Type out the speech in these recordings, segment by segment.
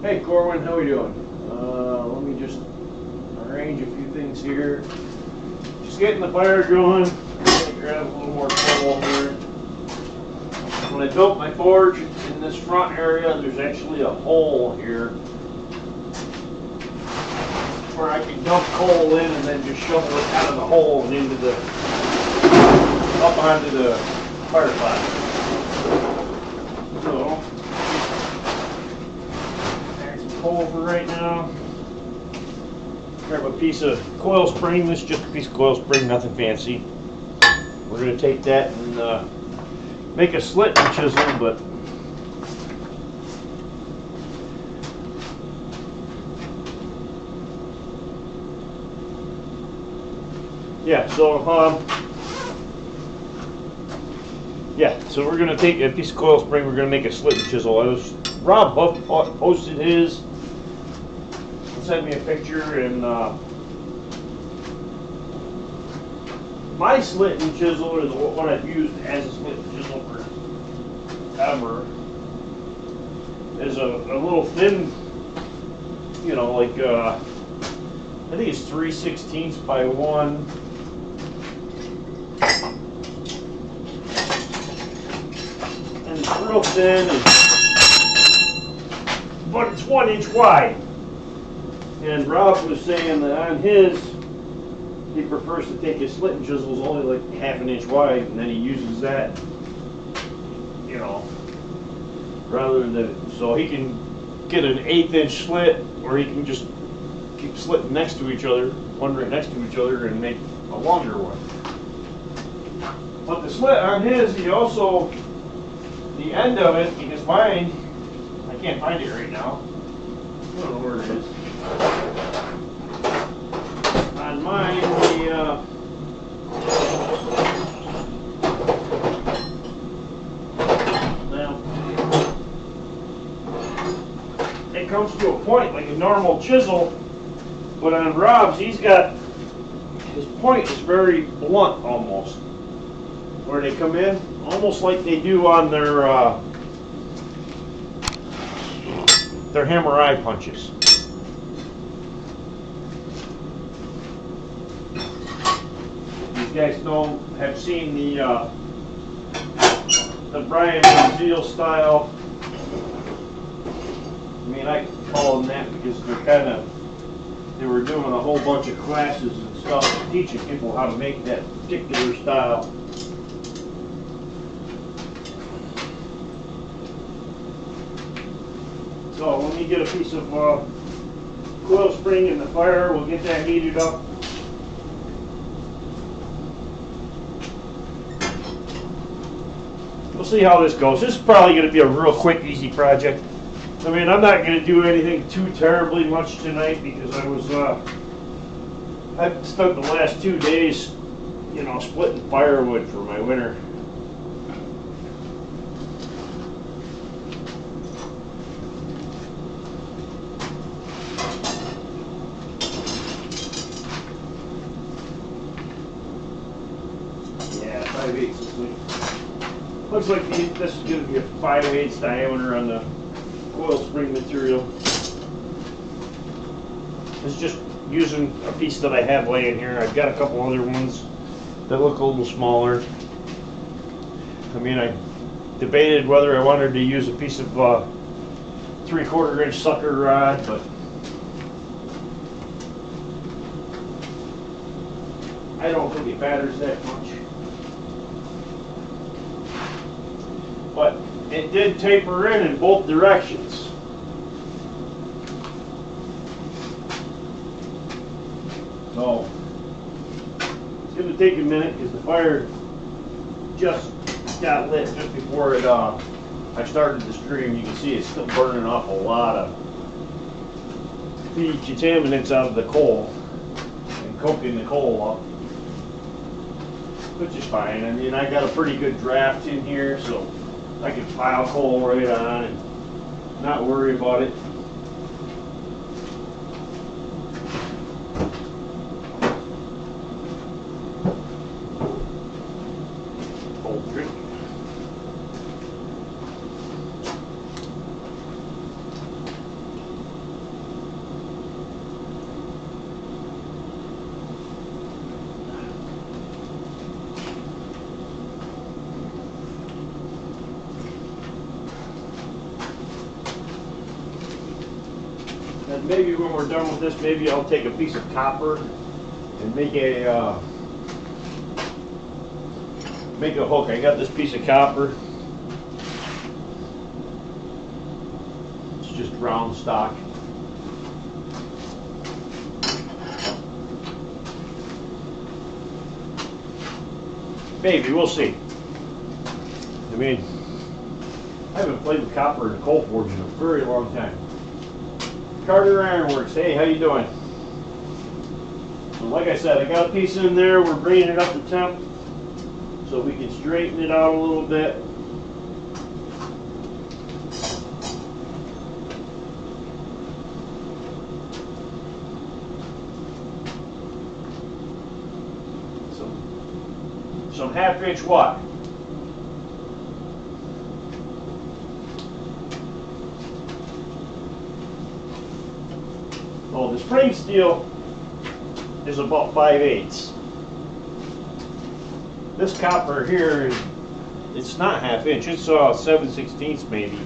Hey Corwin, how are we doing? Let me just arrange a few things here. Just getting the fire going. I'm going to grab a little more coal here. When I built my forge in this front area, there's actually a hole here where I can dump coal in and then just shovel it out of the hole and into the up onto the fire pot. So coal for right now. Grab a piece of coil spring. This is just a piece of coil spring, nothing fancy. We're going to take that and make a slit and chisel, but yeah, so we're going to take a piece of coil spring, we're going to make a slit and chisel. Rob posted his, sent me a picture, and my slit and chisel is what I've used as a slit and chisel forever. Is a little thin, you know, like I think it's 3/16 by 1. And it's real thin, but it's 1 inch wide. And Rob was saying that on his, he prefers to take his slit and chisels only like 1/2 inch wide, and then he uses that, you know, rather than, so he can get an 1/8 inch slit, or he can just keep slitting next to each other, one right next to each other, and make a longer one. But the slit on his, he also, the end of it, because mine, I can't find it right now. I don't know where it is. On mine, it comes to a point like a normal chisel, but on Rob's, he's got, his point is very blunt almost, where they come in, almost like they do on their hammer eye punches. You guys have seen the Brian Zeal style. I mean, I call them that because they were doing a whole bunch of classes and stuff, teaching people how to make that particular style. So let me get a piece of coil spring in the fire. We'll get that heated up. We'll see how this goes. This is probably going to be a real quick, easy project. I mean, I'm not going to do anything too terribly much tonight because I've spent the last 2 days, you know, splitting firewood for my winter. Yeah, 5/8 this week. Looks like this is going to be a 5/8 diameter on the coil spring material. It's just using a piece that I have laying here. I've got a couple other ones that look a little smaller. I mean, I debated whether I wanted to use a piece of 3/4 inch sucker rod, but I don't think it matters that much. But it did taper in both directions. So it's going to take a minute because the fire just got lit just before it. I started the stream. You can see it's still burning off a lot of the contaminants out of the coal and coking the coal up, which is fine. I mean, I got a pretty good draft in here, so I can pile coal right on and not worry about it. Old trick. maybe when we're done with this, maybe I'll take a piece of copper and make a hook. I got this piece of copper. It's just round stock. Maybe, we'll see. I mean, I haven't played with copper in a coal forge in a very long time. Carter Ironworks, hey, how you doing? So like I said, I got a piece in there. We're bringing it up to temp so we can straighten it out a little bit. Some 1/2 inch wide. Oh, the spring steel is about 5/8. This copper here, it's not 1/2 inch. It's 7/16 maybe.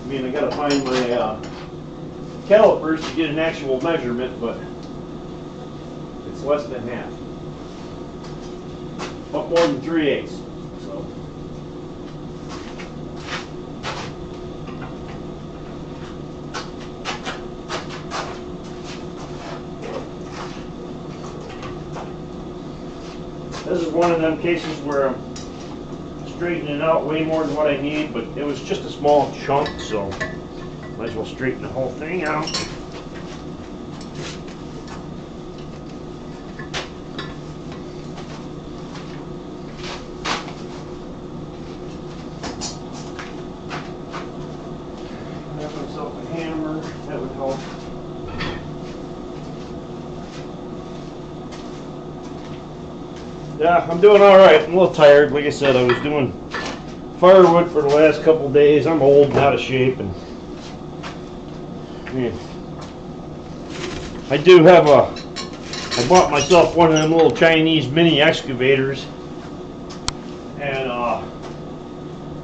I mean, I gotta find my calipers to get an actual measurement, but it's less than half. But more than 3/8. So. This is one of them cases where I'm straightening it out way more than what I need, but it was just a small chunk, so might as well straighten the whole thing out. Have myself a hammer, that would help. Yeah, I'm doing all right. I'm a little tired. Like I said, I was doing firewood for the last couple days. I'm old and out of shape, and yeah. I do have I bought myself one of them little Chinese mini excavators, and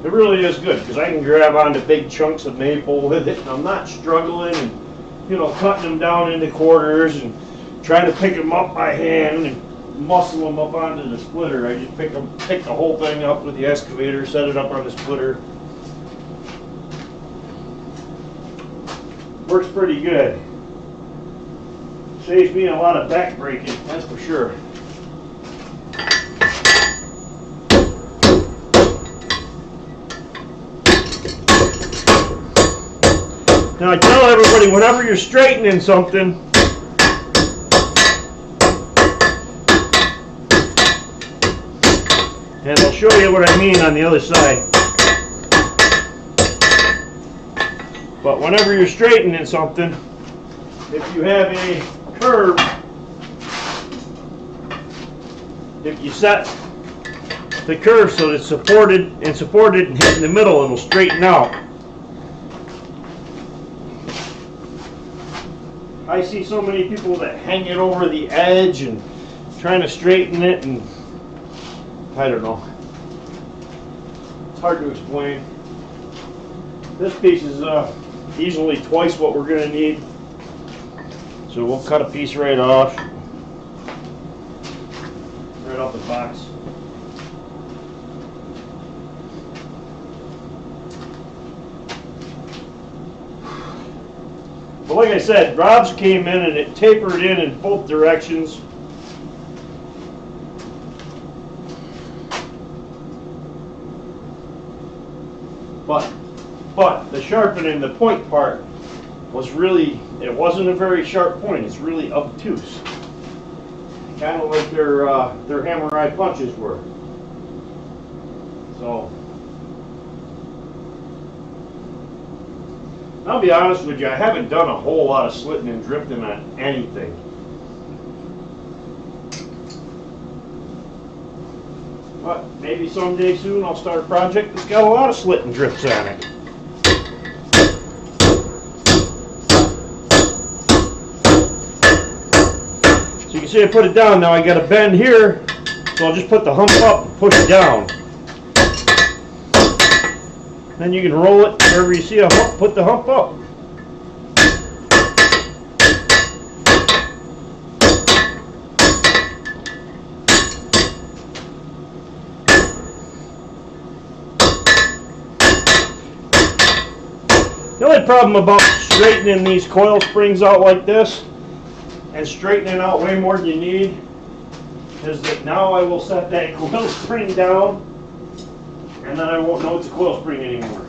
it really is good because I can grab onto big chunks of maple with it, and I'm not struggling and, you know, cutting them down into quarters and trying to pick them up by hand and muscle them up onto the splitter. I just pick the whole thing up with the excavator, set it up on the splitter. Works pretty good. Saves me a lot of back breaking, that's for sure. Now I tell everybody, whenever you're straightening something, and I'll show you what I mean on the other side. But whenever you're straightening something, if you have a curve, if you set the curve so that it's supported and hit in the middle, it'll straighten out. I see so many people that hang it over the edge and trying to straighten it, and I don't know. It's hard to explain. This piece is easily twice what we're going to need. So we'll cut a piece right off. Right off the box. But like I said, Rob's came in and it tapered in both directions. But the sharpening, the point part, was really, it wasn't a very sharp point. It's really obtuse. Kind of like their hammer-eye punches were. So, I'll be honest with you, I haven't done a whole lot of slitting and drifting on anything. But maybe someday soon I'll start a project that's got a lot of slit and drifts on it. So you can see I put it down. Now I got a bend here, so I'll just put the hump up and push it down. Then you can roll it wherever you see a hump, put the hump up. problem about straightening these coil springs out like this and straightening out way more than you need is that now I will set that coil spring down and then I won't know it's a coil spring anymore.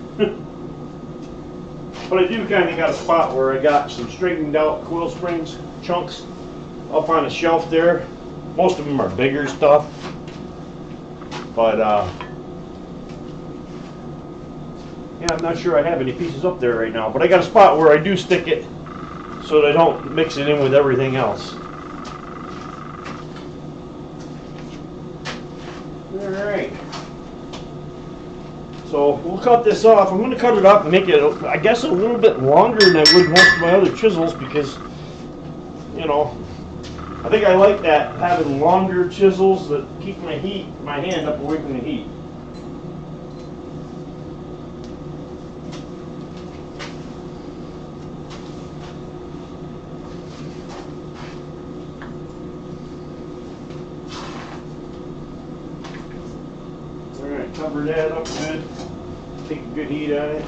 But I do kind of got a spot where I got some straightened out coil springs chunks up on a shelf there. Most of them are bigger stuff, but yeah, I'm not sure I have any pieces up there right now, but I got a spot where I do stick it so that I don't mix it in with everything else. Alright, so we'll cut this off. I'm going to cut it up and make it, I guess, a little bit longer than I would most of my other chisels because, you know, I think I like that, having longer chisels that keep my hand up away from the heat. Alright, cover that up good. Take a good heat on it.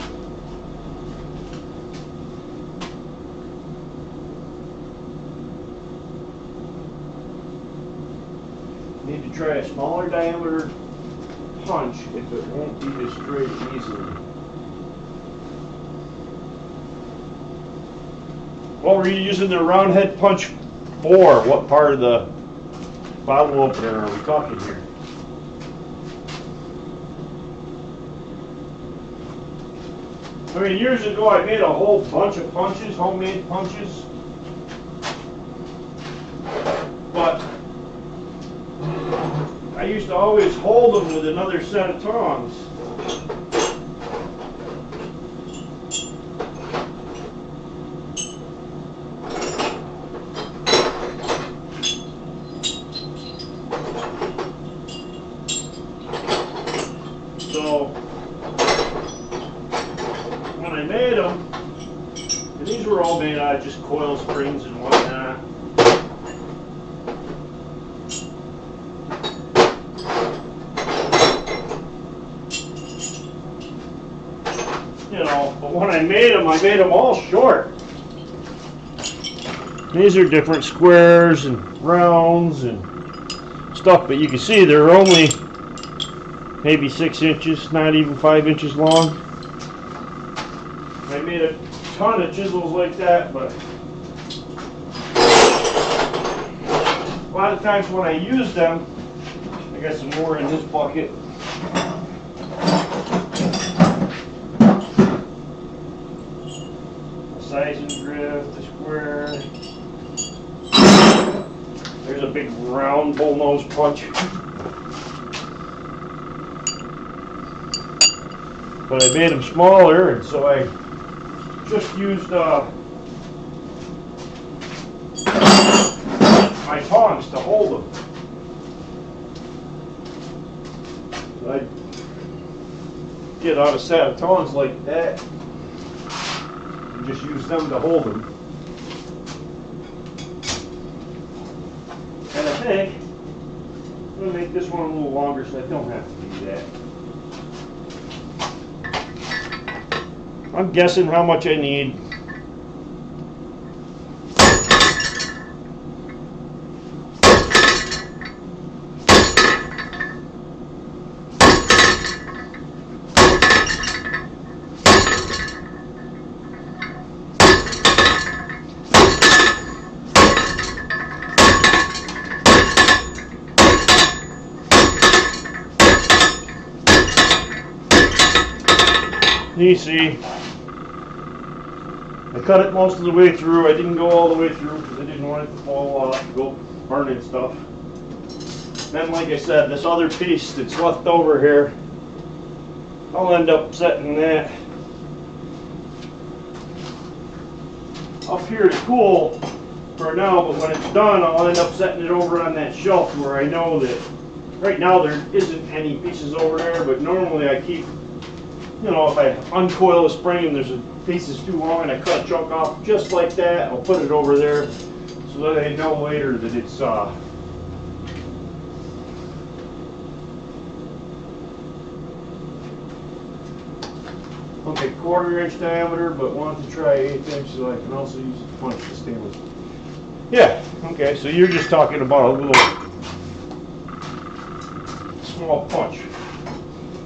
Need to try a smaller diameter punch if it won't be destroyed easily. What were you using the round head punch for? What part of the bottle opener are we talking here? I mean, years ago I made a whole bunch of punches, homemade punches, but I used to always hold them with another set of tongs. So when I made them, and these were all made out of just coil springs and whatnot. You know, but when I made them all short. These are different squares and rounds and stuff, but you can see they're only maybe 6 inches, not even 5 inches long. I made a ton of chisels like that, but a lot of times when I use them, I got some more in this bucket. Size and drift, the square. There's a big round bullnose punch. But I made them smaller, and so I just used my tongs to hold them. So I get out a set of tongs like that. Just use them to hold them. And I think I'm going to make this one a little longer so I don't have to do that. I'm guessing how much I need. You see, I cut it most of the way through. I didn't go all the way through because I didn't want it to fall off and go burning stuff. Then, like I said, this other piece that's left over here, I'll end up setting that up here to cool for now, but when it's done, I'll end up setting it over on that shelf where I know that right now there isn't any pieces over there, but normally I keep, you know, if I uncoil a spring and there's a piece that's too long and I cut a chunk off just like that, I'll put it over there so that I know later that it's Okay, 1/4 inch diameter, but want to try 1/8 inch, so I can also use it to punch the stainless. Yeah, okay, so you're just talking about a little small punch.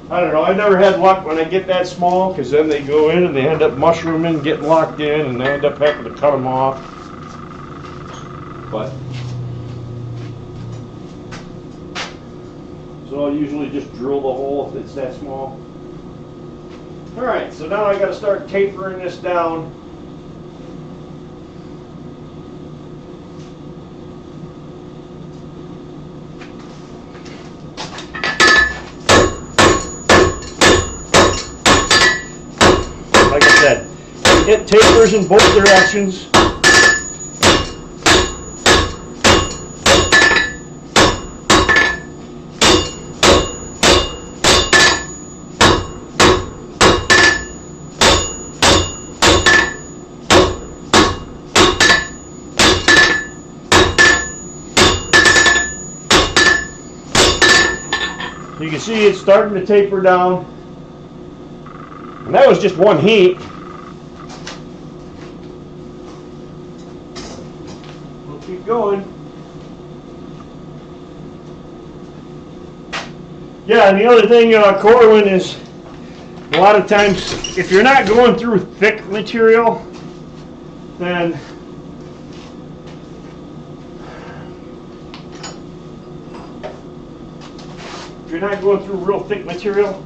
I don't know, I never had luck when I get that small, because then they go in and they end up mushrooming, getting locked in, and they end up having to cut them off. But so I'll usually just drill the hole if it's that small. Alright, so now I got to start tapering this down. Like I said, it tapers in both directions. You can see it's starting to taper down. And that was just one heat. We'll keep going. Yeah, and the other thing, coiling is a lot of times if you're not going through thick material, then if you're not going through real thick material,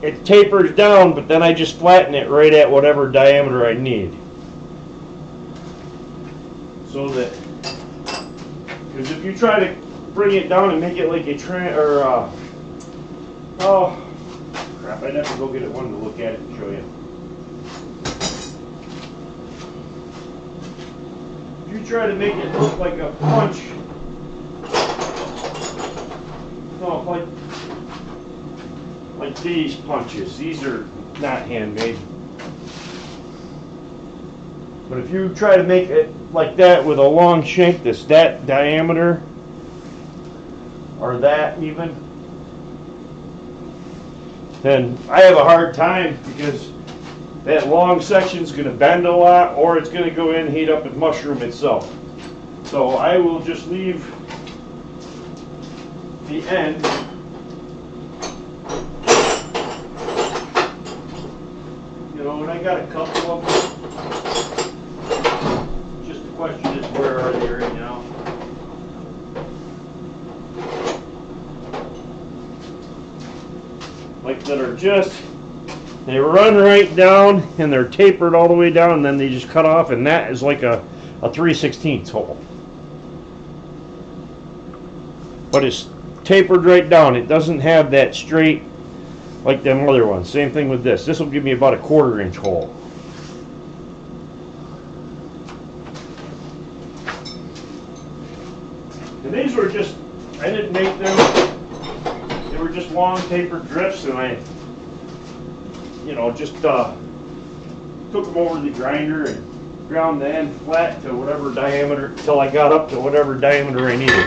it tapers down, but then I just flatten it right at whatever diameter I need. So that, because if you try to bring it down and make it like a oh crap, I'd have to go get it one to look at it and show you. If you try to make it look like a punch, no, like these punches. These are not handmade. But if you try to make it like that with a long shank that's that diameter, or that even, then I have a hard time because that long section is going to bend a lot, or it's going to go in and heat up and mushroom itself. So I will just leave the end and I got a couple of them. Just the question is, where are they right now? Like that are just, they run right down and they're tapered all the way down, and then they just cut off, and that is like a 3/16 hole. But it's tapered right down. It doesn't have that straight like them other ones. Same thing with this. This will give me about a 1/4 inch hole. And these were just, I didn't make them. They were just long tapered drifts, and I, just took them over the grinder and ground the end flat to whatever diameter, till I got up to whatever diameter I needed.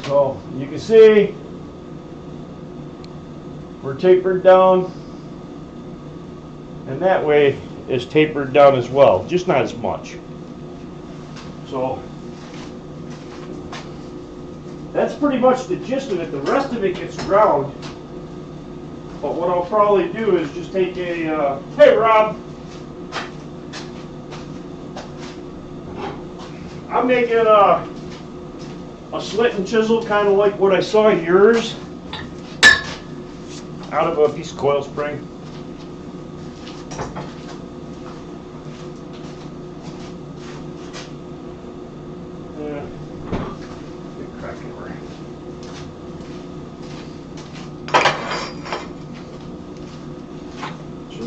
So you can see we're tapered down, and that way is tapered down as well, just not as much. So that's pretty much the gist of it. The rest of it gets ground, but what I'll probably do is just take a hey Rob, I'm making a slit and chisel, kind of like what I saw yours, out of a piece of coil spring.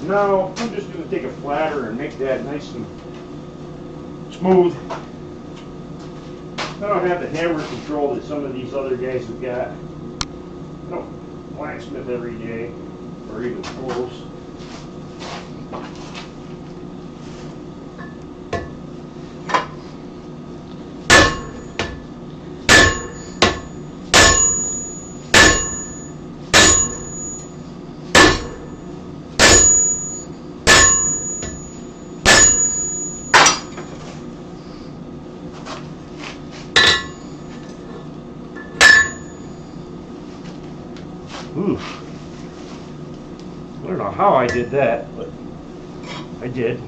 now I'm just going to take a flatter and make that nice and smooth. I don't have the hammer control that some of these other guys have got. I don't blacksmith every day, or even close. Oof. I don't know how I did that, but I did.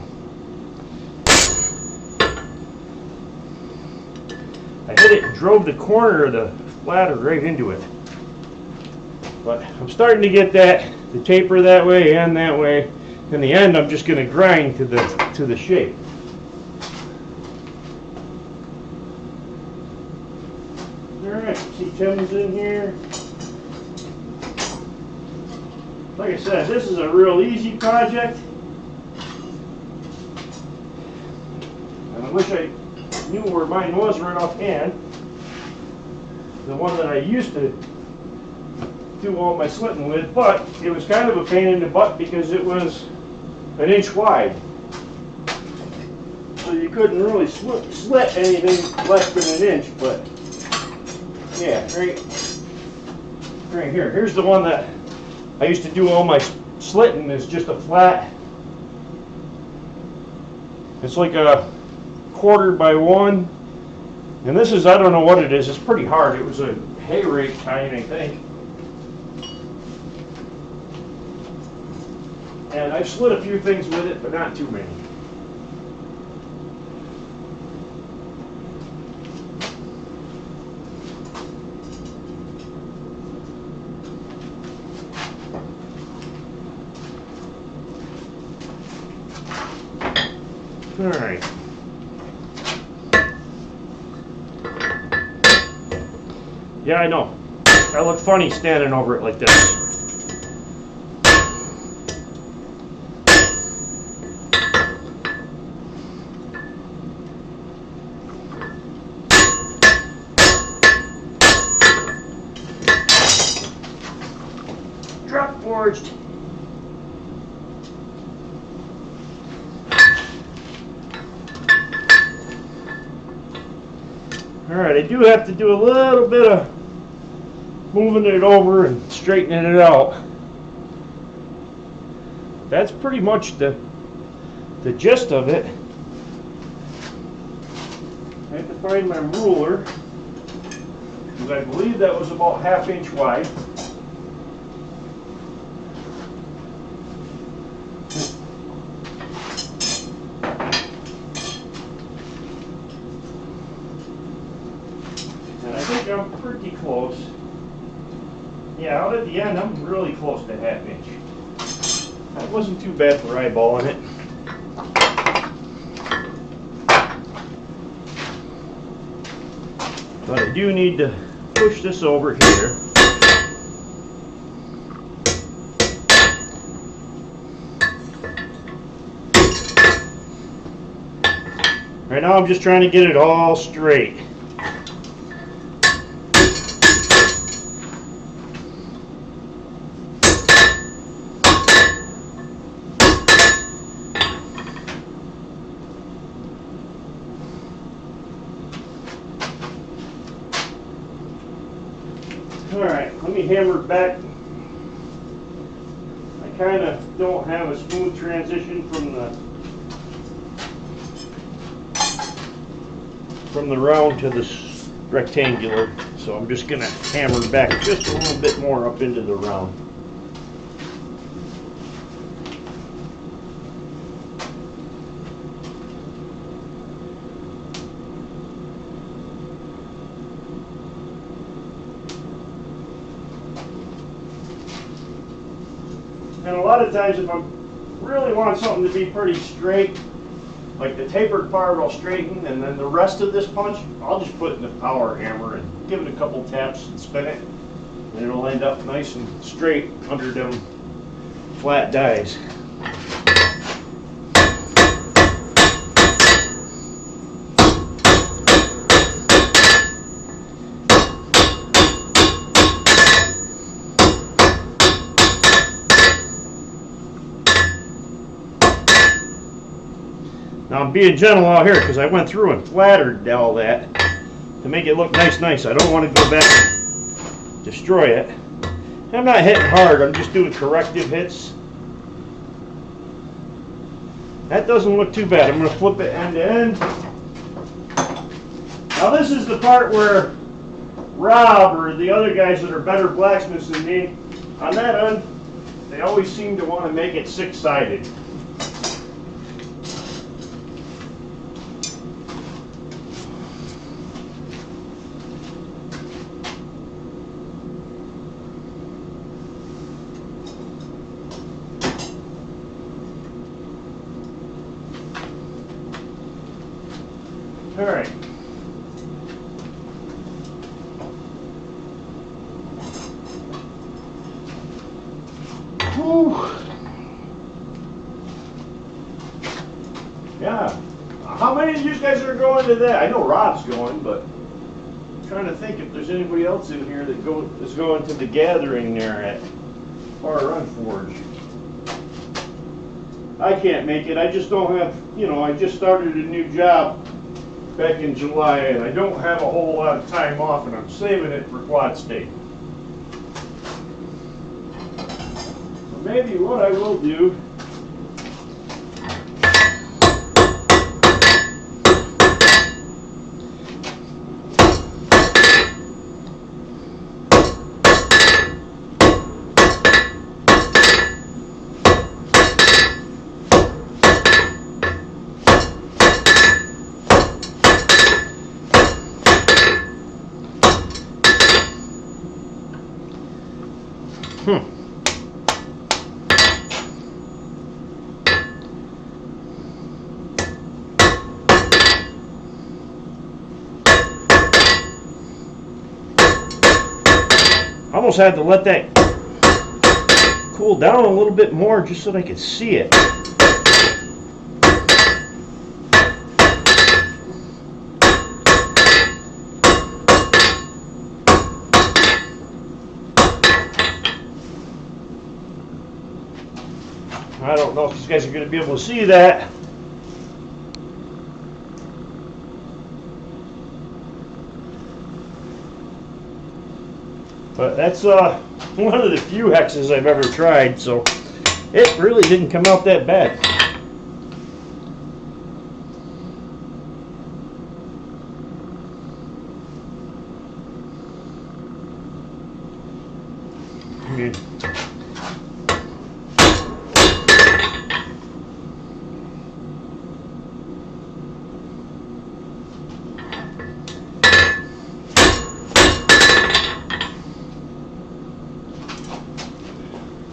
I hit it and drove the corner of the flatter right into it. But I'm starting to get that, the taper that way and that way. In the end, I'm just going to grind to the shape. Alright, see Tim's in here. Like I said, this is a real easy project. And I wish I knew where mine was right offhand. The one that I used to do all my slitting with, but it was kind of a pain in the butt because it was an inch wide. So you couldn't really slit anything less than an inch, but yeah, right here. Here's the one that I used to do all my slitting. Is just a flat. It's like a 1/4 by 1. And this is, I don't know what it is. It's pretty hard. It was a hay rake kind, I think. And I've slit a few things with it, but not too many. All right. Yeah, I know. I look funny standing over it like this. Drop forged. Alright, I do have to do a little bit of moving it over and straightening it out. That's pretty much the gist of it. I have to find my ruler, because I believe that was about 1/2 inch wide. I'm pretty close. Yeah, out at the end, I'm really close to 1/2 inch. That wasn't too bad for eyeballing it. But I do need to push this over here. Right now, I'm just trying to get it all straight. Alright, let me hammer it back. I kind of don't have a smooth transition from the round to this rectangular, so I'm just going to hammer back just a little bit more up into the round. And a lot of times if I really want something to be pretty straight, like the tapered part I'll straighten, and then the rest of this punch I'll just put in the power hammer and give it a couple taps and spin it, and it'll end up nice and straight under them flat dies. Now I'm being gentle out here because I went through and flattered all that to make it look nice. I don't want to go back and destroy it. I'm not hitting hard, I'm just doing corrective hits. That doesn't look too bad. I'm going to flip it end to end. Now this is the part where Rob or the other guys that are better blacksmiths than me, on that end, they always seem to want to make it six-sided. All right. Whew. Yeah. How many of you guys are going to that? I know Rob's going, but I'm trying to think if there's anybody else in here that is going to the gathering there at Far Run Forge. I can't make it. I just don't have, I just started a new job back in July, and I don't have a whole lot of time off, and I'm saving it for Quad State. So maybe what I will do almost had to let that cool down a little bit more just so that I could see it. I don't know if these guys are going to be able to see that. But that's one of the few hexes I've ever tried, so it really didn't come out that bad.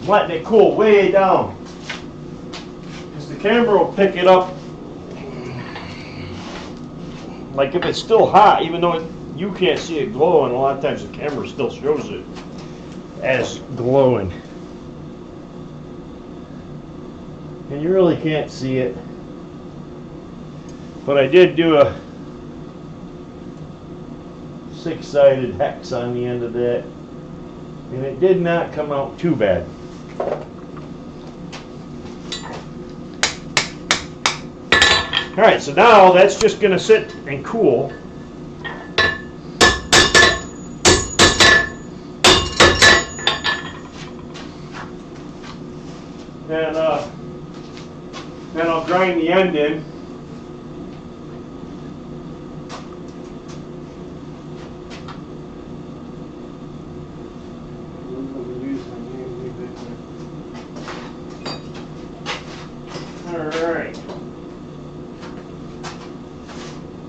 Letting it cool way down, because the camera will pick it up like if it's still hot, even though you can't see it glowing. A lot of times the camera still shows it as glowing, and you really can't see it. But I did do a six-sided hex on the end of that, and it did not come out too bad. Alright, so now that's just going to sit and cool. And then I'll grind the end in. Alright.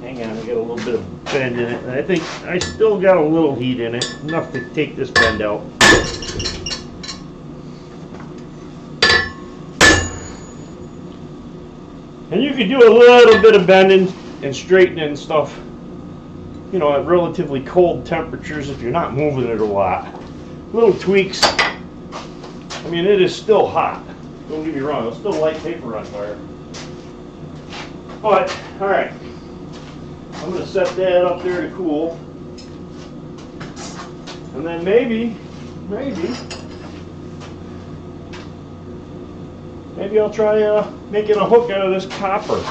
Hang on, I got a little bit of bend in it. And I think I still got a little heat in it, enough to take this bend out. And you can do a little bit of bending and straightening stuff, you know, at relatively cold temperatures if you're not moving it a lot. Little tweaks. I mean, it is still hot. Don't get me wrong, it'll still light paper on fire. But, alright. I'm going to set that up there to cool. And then maybe I'll try making a hook out of this copper.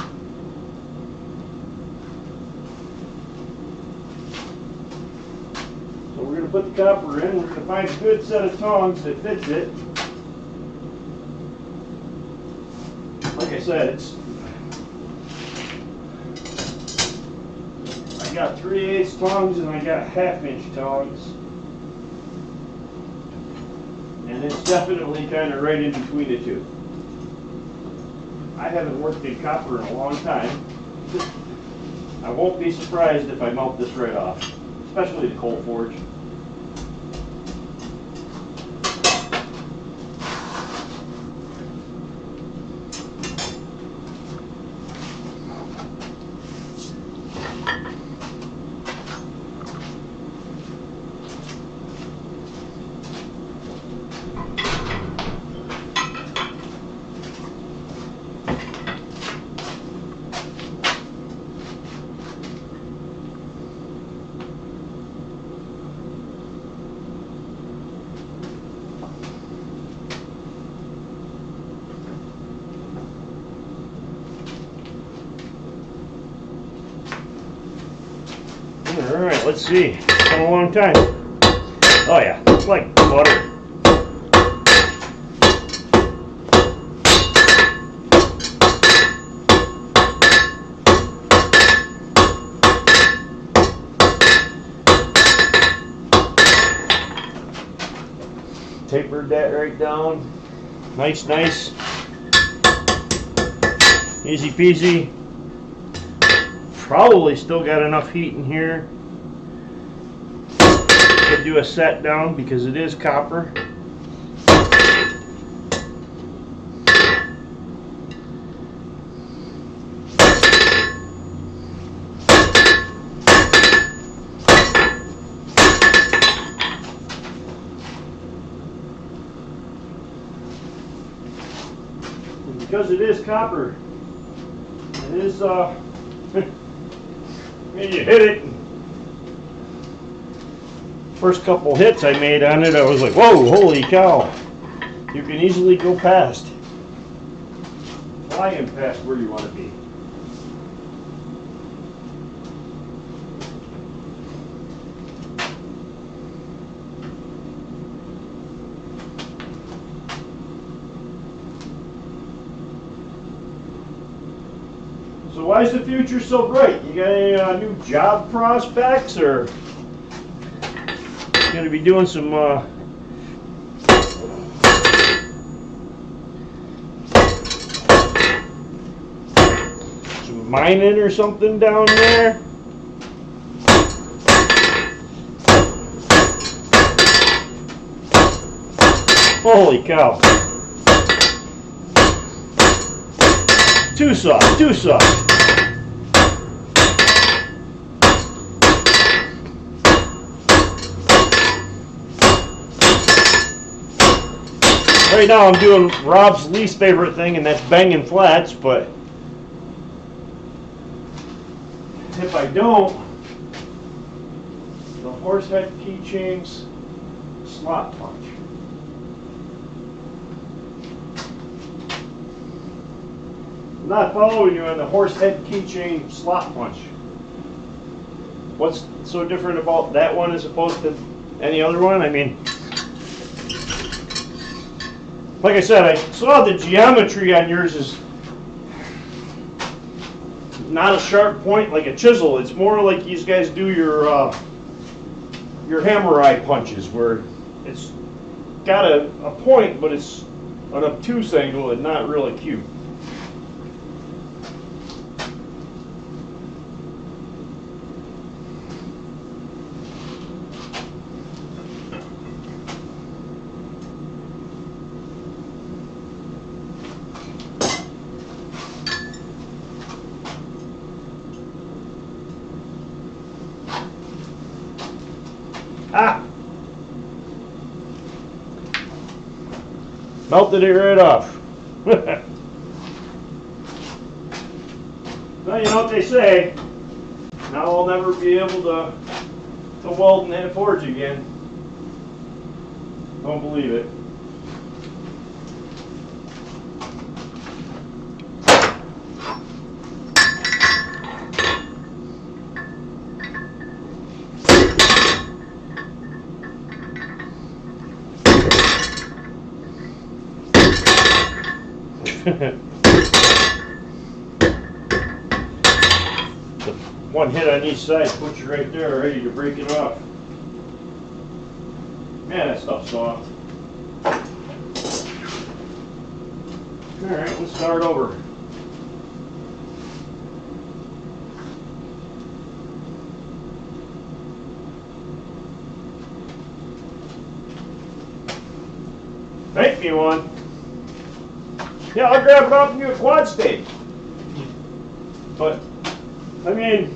to put the copper in. We're going to find a good set of tongs that fits it. Like I said, I got 3/8 tongs and I got 1/2 inch tongs. And it's definitely kind of right in between the two. I haven't worked in copper in a long time. I won't be surprised if I melt this right off, especially the coal forge. Alright, let's see. It's been a long time. Oh yeah, it's like butter. Tapered that right down. Nice. Easy peasy. Probably still got enough heat in here to do a set down because it is copper. And because it is copper, it is and you hit it. First couple hits I made on it, I was like, whoa, holy cow. You can easily go past. Flying past where you want to be. So why is the future so bright? You got any new job prospects, or going to be doing some mining or something down there? Holy cow. Too soft. Right now I'm doing Rob's least favorite thing, and that's banging flats, but if I don't, the horse head keychains slot punch. I'm not following you on the horse head keychain slot punch. What's so different about that one as opposed to any other one? I mean, like I said, I saw the geometry on yours is not a sharp point like a chisel. It's more like these guys do your hammer eye punches, where it's got a point, but it's an obtuse angle and not real acute. Ah! Melted it right off. Well, you know what they say. Now I'll never be able to weld in that forge again. Don't believe it. The one hit on each side puts you right there ready to break it off. Man, that stuff's soft. Alright, let's start over. Make me one. Yeah, I'll grab it off of you at Quad State. But, I mean,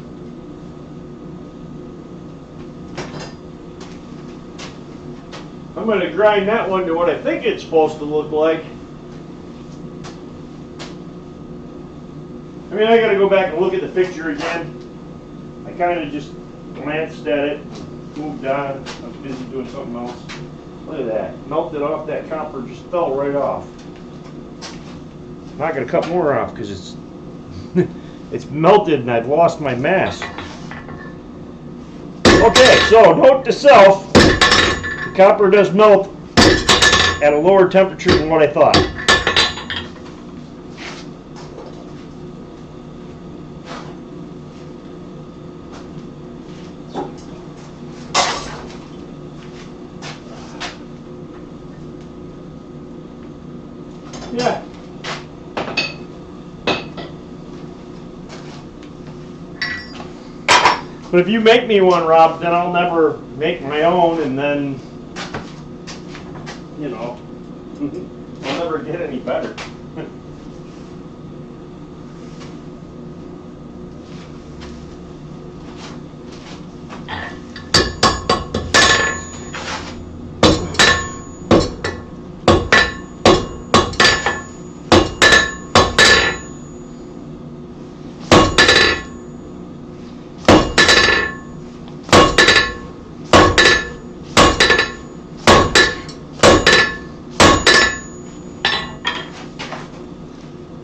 I'm going to grind that one to what I think it's supposed to look like. I mean, I got to go back and look at the picture again. I kind of just glanced at it, moved on. I was busy doing something else. Look at that. Melted off. That copper just fell right off. I'm not going to cut more off because it's it's melted and I've lost my mass. Okay, so note to self, the copper does melt at a lower temperature than what I thought. Yeah. But if you make me one, Rob, then I'll never make my own, and then, you know, I'll never get any better.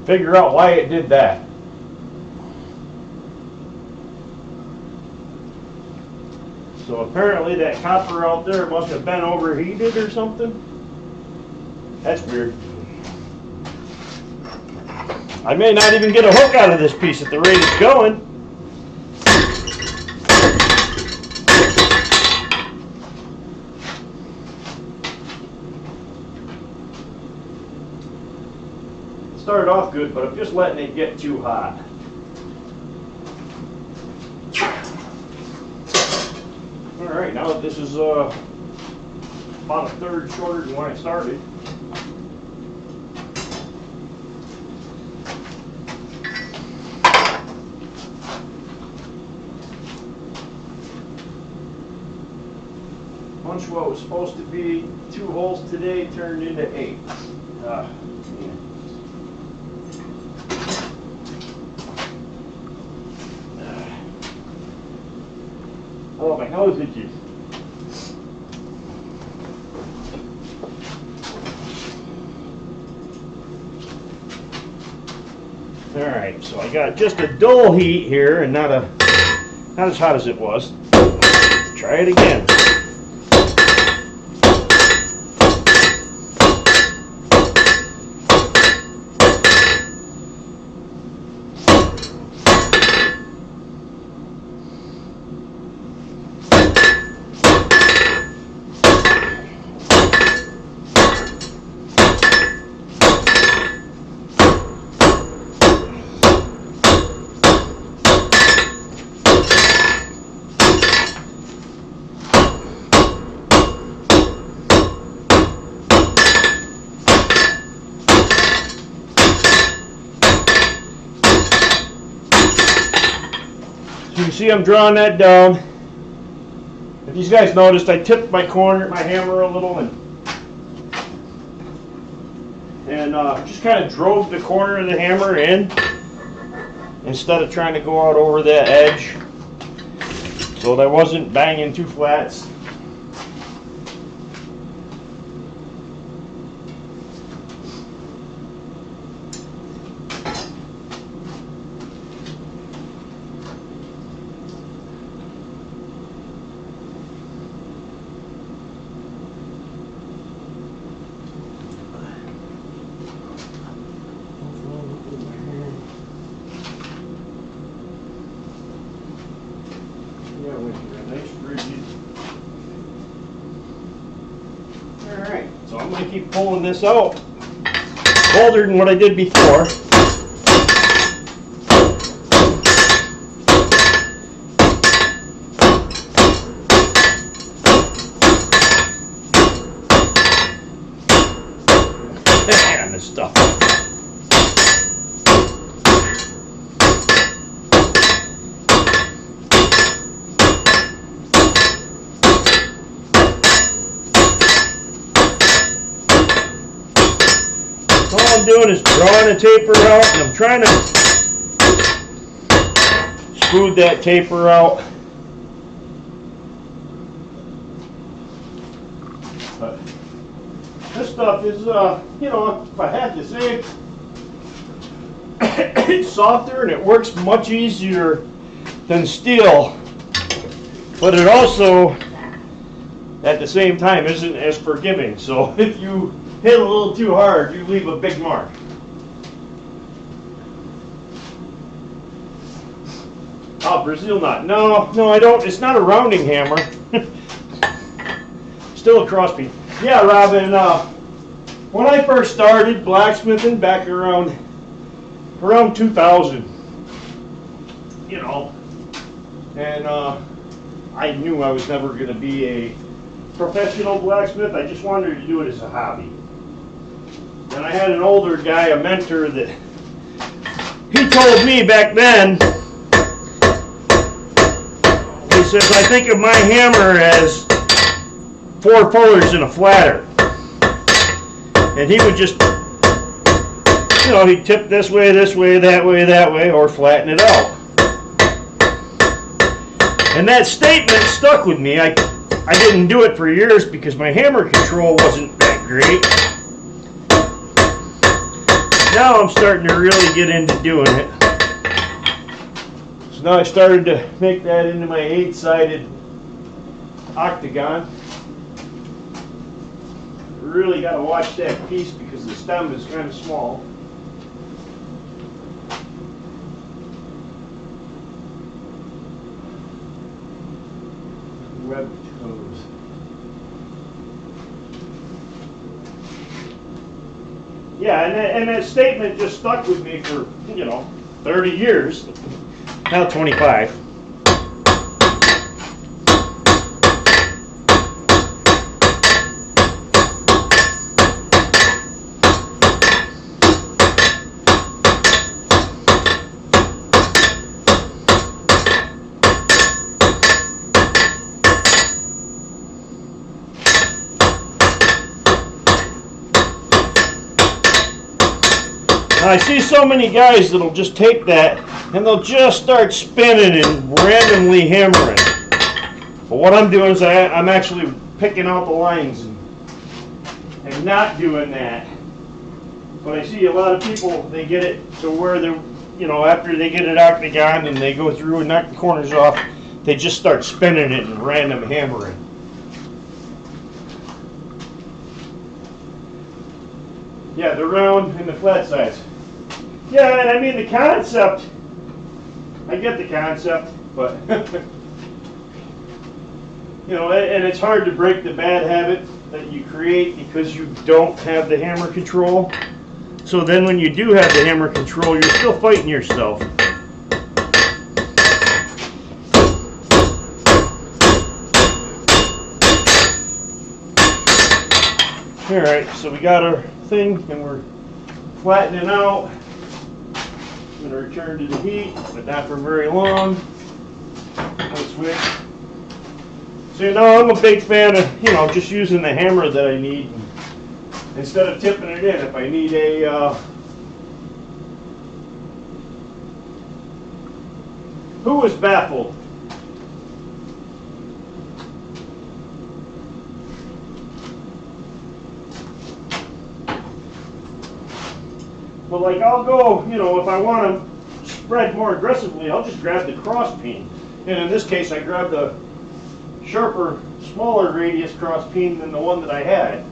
Figure out why it did that. So apparently that copper out there must have been overheated or something. That's weird. I may not even get a hook out of this piece at the rate it's going. Started off good, but I'm just letting it get too hot. Alright, now that this is about a third shorter than when I started. Punch what was supposed to be 2 holes today turned into 8. Man. Oh, my nose itches. Alright, so I got just a dull heat here and not as hot as it was. Try it again. You can see I'm drawing that down. If you guys noticed, I tipped my hammer a little and just kind of drove the corner of the hammer in instead of trying to go out over that edge, so that I wasn't banging 2 flats. So I'm going to keep pulling this out colder than what I did before. And this stuff. All I'm doing is drawing a taper out, and I'm trying to smooth that taper out. But this stuff is, you know, if I had to say, it's softer and it works much easier than steel, but it also, at the same time, isn't as forgiving. So if you hit a little too hard, you leave a big mark. Oh, Brazil nut. No, I don't. It's not a rounding hammer. Still a crossbeam. Yeah, Robin, when I first started blacksmithing back around 2000, you know, and I knew I was never going to be a professional blacksmith. I just wanted to do it as a hobby. And I had an older guy, a mentor, that he told me back then, he says, I think of my hammer as 4 pullers and a flatter. And he would just, you know, he'd tip this way, that way, or flatten it out. And that statement stuck with me. I didn't do it for years because my hammer control wasn't that great. Now I'm starting to really get into doing it. So now I started to make that into my 8-sided octagon. Really got to watch that piece because the stem is kind of small. Web toes. Yeah, and that statement just stuck with me for, you know, 30 years. Now 25. I see so many guys that'll just take that and they'll just start spinning and randomly hammering. But what I'm doing is I'm actually picking out the lines and not doing that. But I see a lot of people, they get it to where they're, you know, after they get it octagon and they go through and knock the corners off, they just start spinning it and random hammering. Yeah, the round and the flat sides. Yeah, and I mean the concept, I get the concept, but you know, and it's hard to break the bad habit that you create because you don't have the hammer control. So then when you do have the hammer control, you're still fighting yourself. Alright, so we got our thing and we're flattening out. I'm going to return to the heat, but not for very long. Let's wait. So you know, I'm a big fan of, you know, just using the hammer that I need instead of tipping it in. If I need a who was baffled? But like I'll go, you know, if I want to spread more aggressively, I'll just grab the cross peen. And in this case, I grabbed a sharper, smaller radius cross peen than the one that I had.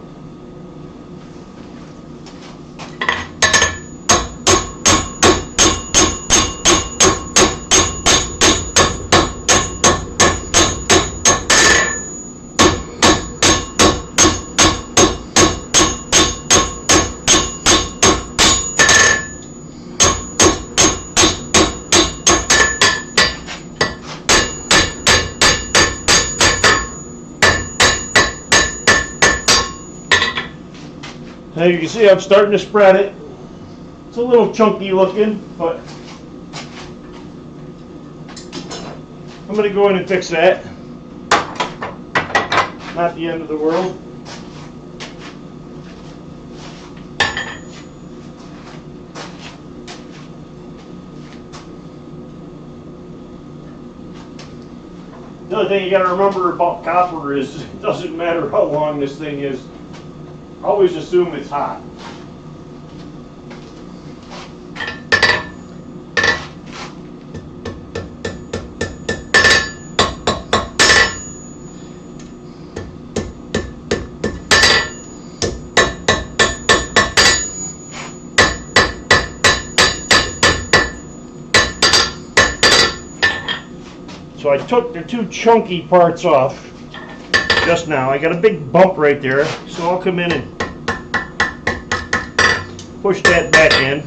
Now you can see I'm starting to spread it. It's a little chunky looking, but I'm going to go in and fix that. Not the end of the world. The other thing you got to remember about copper is it doesn't matter how long this thing is. Always assume it's hot. So I took the two chunky parts off just now. I got a big bump right there, so I'll come in and push that back in.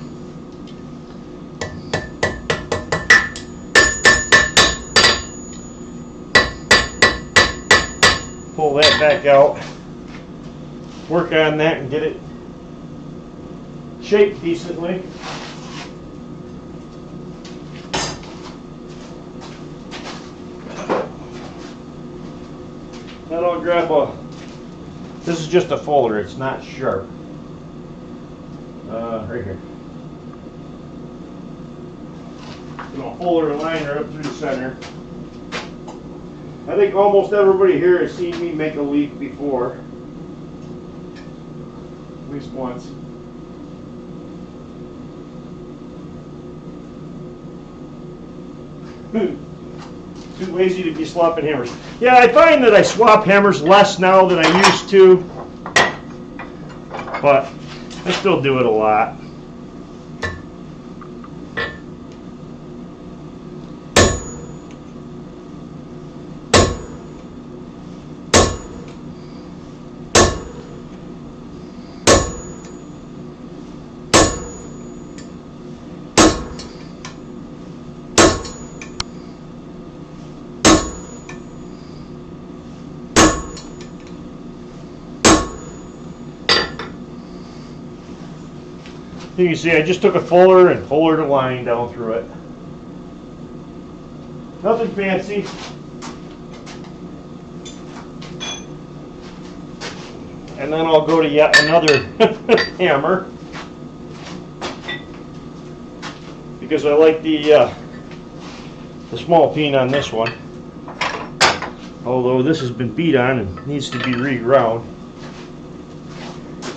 Pull that back out. Work on that and get it shaped decently. Then I'll grab this is just a folder, it's not sharp. Right here. I'm going to folder a line right up through the center. I think almost everybody here has seen me make a leaf before. At least once. Too lazy to be swapping hammers. Yeah, I find that I swap hammers less now than I used to, but I still do it a lot. You can see I just took a fuller and fullered a line down through it. Nothing fancy. And then I'll go to yet another hammer because I like the small peen on this one. Although this has been beat on and needs to be reground.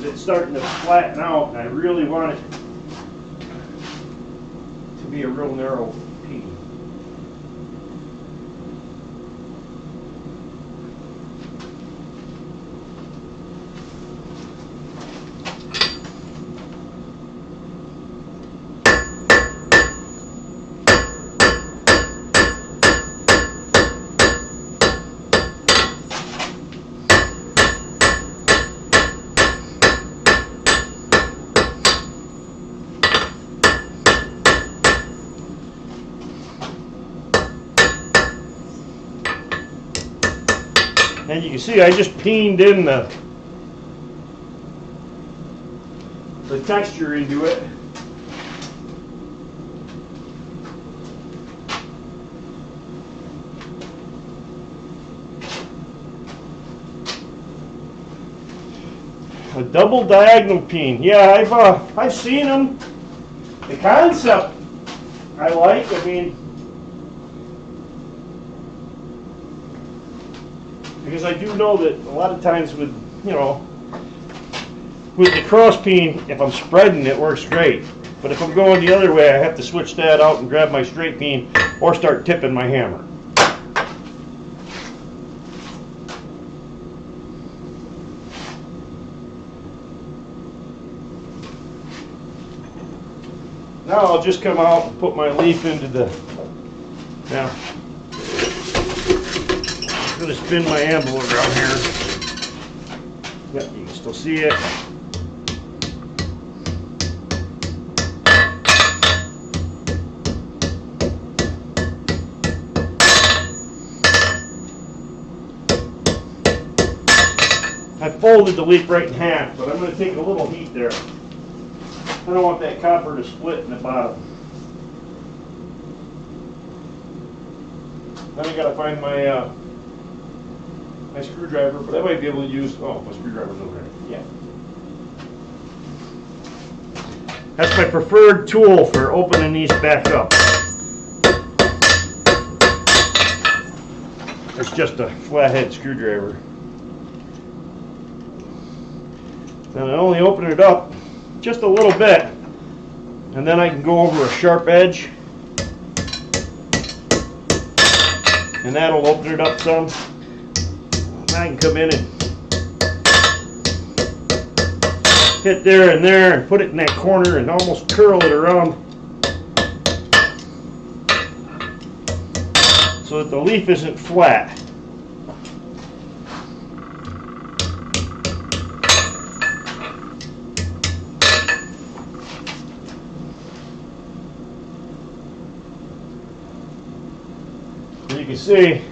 It's starting to flatten out and I really want it to be a real narrow peen. And you can see I just peened in the texture into it. A double diagonal peen. Yeah, I've seen them. The concept I like. I mean, because I do know that a lot of times with, you know, with the cross peen, if I'm spreading, it works great. But if I'm going the other way, I have to switch that out and grab my straight peen or start tipping my hammer. Now I'll just come out and put my leaf into the, now, I'm going to spin my anvil around here. Yep, you can still see it. folded the leaf right in half, but I'm going to take a little heat there. I don't want that copper to split in the bottom. Then I got to find my my screwdriver, but I might be able to use. Oh, my screwdriver's over there. Yeah. That's my preferred tool for opening these back up. It's just a flathead screwdriver. And I only open it up just a little bit, and then I can go over a sharp edge, and that'll open it up some. I can come in and hit there and put it in that corner and almost curl it around so that the leaf isn't flat. So you can see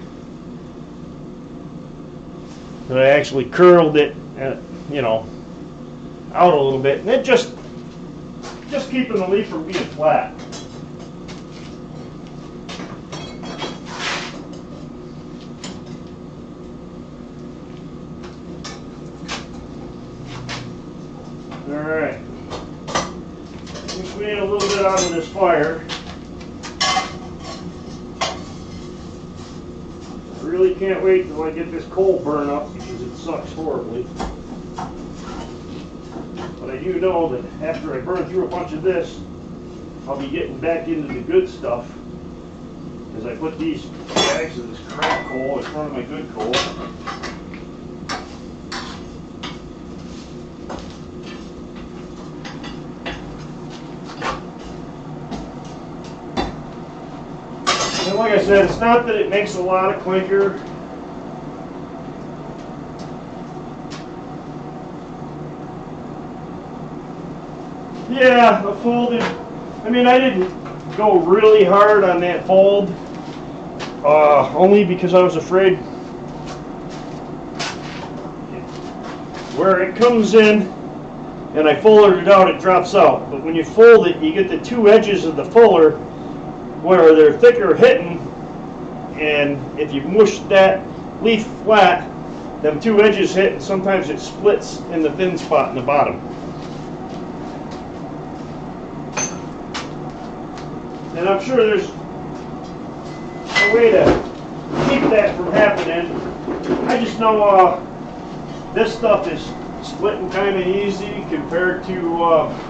that I actually curled it, you know, out a little bit, and it just keeping the leaf from being flat. All right, just made a little bit out of this fire. I really can't wait till I get this coal burn up because it sucks horribly. But I do know that after I burn through a bunch of this, I'll be getting back into the good stuff as I put these bags of this crap coal in front of my good coal. And like I said, it's not that it makes a lot of clinker. Yeah, the folded, I mean, I didn't go really hard on that fold, only because I was afraid where it comes in and I folded it out, it drops out. But when you fold it, you get the two edges of the fuller where they're thicker hitting, and if you mush that leaf flat, them two edges hit, and sometimes it splits in the thin spot in the bottom. And I'm sure there's a way to keep that from happening. I just know this stuff is splitting kind of easy compared to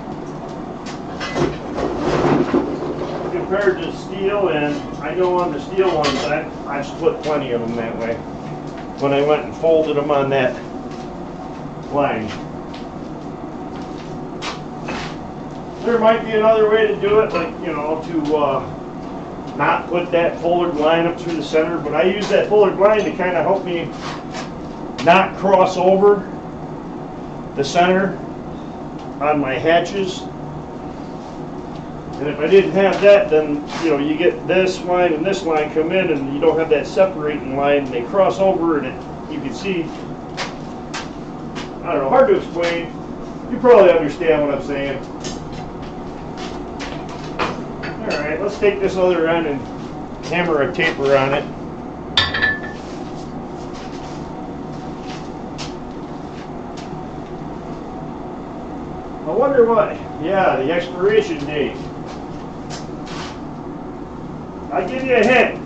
steel, and I know on the steel ones I've split plenty of them that way when I went and folded them on that line. There might be another way to do it, like, you know, to not put that folded line up through the center, but I use that folded line to kind of help me not cross over the center on my hatches. And if I didn't have that, then, you know, you get this line and this line come in, and you don't have that separating line, and they cross over, and you can see, I don't know, hard to explain. You probably understand what I'm saying. Alright, let's take this other end and hammer a taper on it. I wonder what, yeah, the expiration date. I'll give you a hint.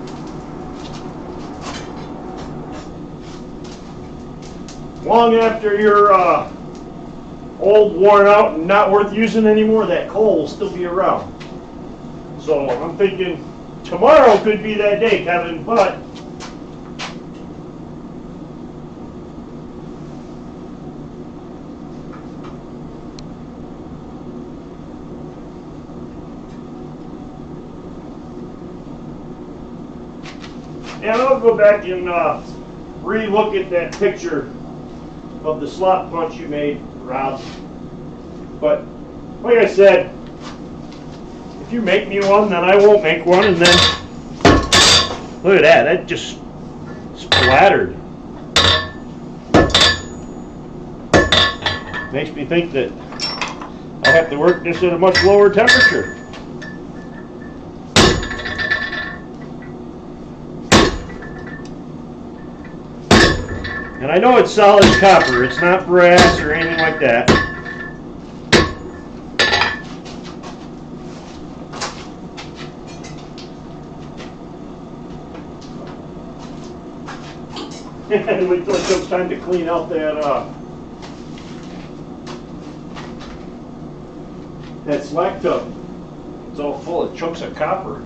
Long after you're old, worn out, and not worth using anymore, that coal will still be around. So I'm thinking tomorrow could be that day, Kevin, but and I'll go back and re-look at that picture of the slot punch you made, Rob. But like I said, if you make me one, then I won't make one, and then look at that, that just splattered. Makes me think that I have to work this at a much lower temperature. And I know it's solid copper, it's not brass or anything like that. And wait till it comes time to clean out that slack tub. It's all full of chunks of copper.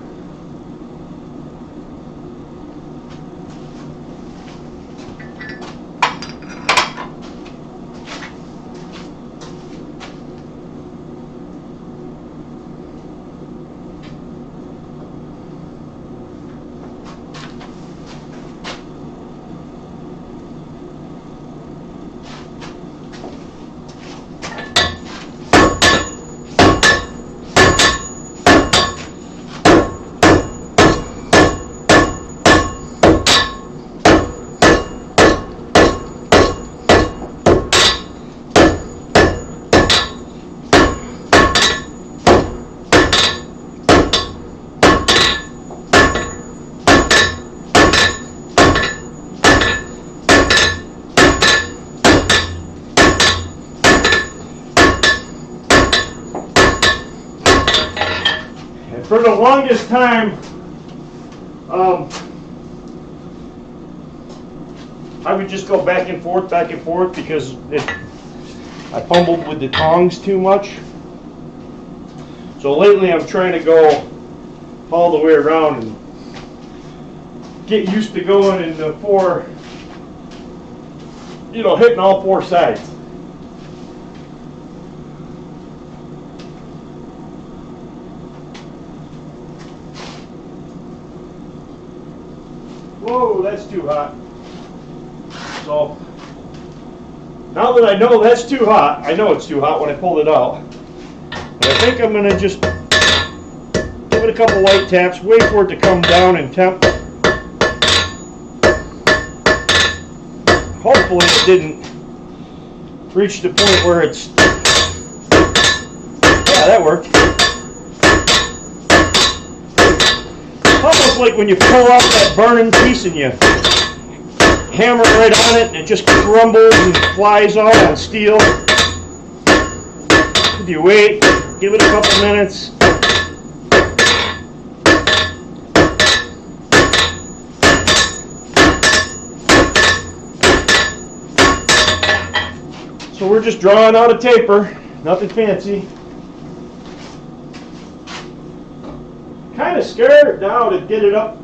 For the longest time, I would just go back and forth because I fumbled with the tongs too much. So lately I'm trying to go all the way around and get used to going in the four, hitting all four sides. Whoa, that's too hot. So, now that I know that's too hot, I know it's too hot when I pulled it out. But I think I'm going to just give it a couple light taps, wait for it to come down in temp. Hopefully it didn't reach the point where it's... Yeah, that worked. Almost like when you pull out that burning piece and you hammer right on it and it just crumbles and flies out on steel. If you wait, give it a couple minutes. So we're just drawing out a taper, nothing fancy. Kind of scared now to get it up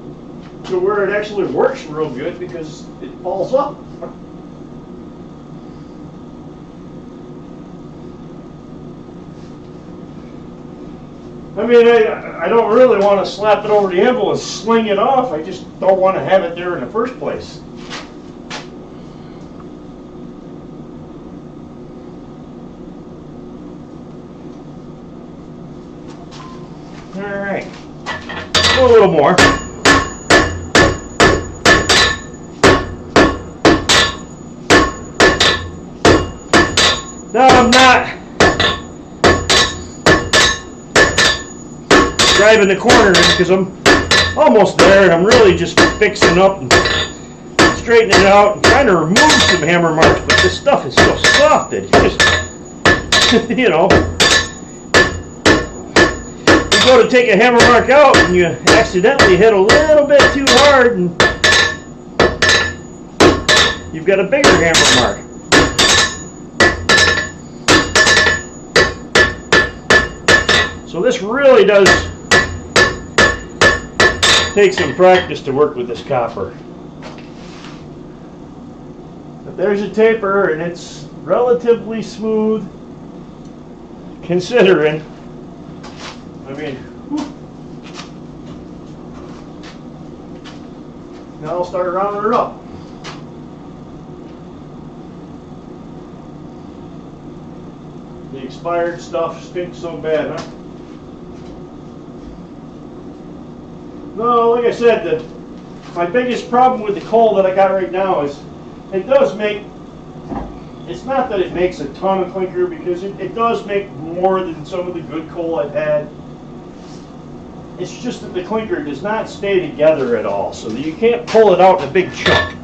to where it actually works real good because it falls up. I mean, I don't really want to slap it over the anvil and sling it off. I just don't want to have it there in the first place. All right. A little more. Now I'm not driving the corner because I'm almost there and I'm really just fixing up and straightening it out and trying to remove some hammer marks, but this stuff is so soft that it just, you go to take a hammer mark out and you accidentally hit a little bit too hard and you've got a bigger hammer mark. So this really does take some practice to work with this copper. But there's a taper and it's relatively smooth considering. I mean, whew. Now I'll start rounding it up. The expired stuff stinks so bad, huh? No, like I said, my biggest problem with the coal that I got right now is it does make It's not that it makes a ton of clinker, because it does make more than some of the good coal I've had. It's just that the clinker does not stay together at all, so that you can't pull it out in a big chunk.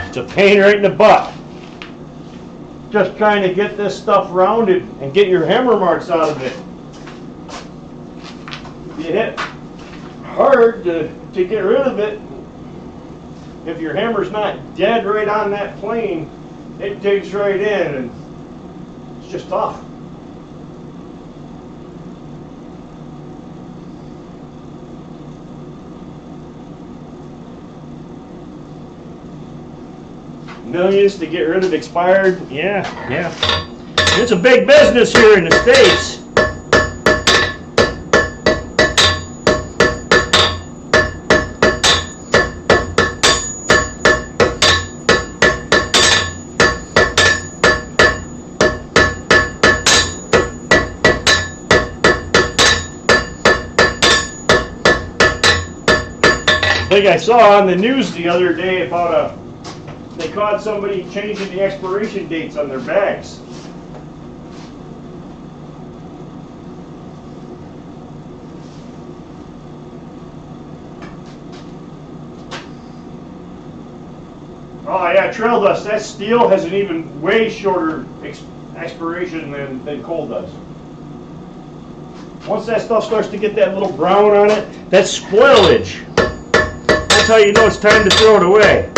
It's a pain right in the butt. Just trying to get this stuff rounded and get your hammer marks out of it. You hit hard to get rid of it. If your hammer's not dead right on that plane, it digs right in and it's just tough. Millions to get rid of expired. Yeah. It's a big business here in the States. I think I saw on the news the other day about they caught somebody changing the expiration dates on their bags. Oh yeah, trail dust. That steel has an even way shorter expiration than coal does. Once that stuff starts to get that little brown on it, that's spoilage. That's how you know it's time to throw it away.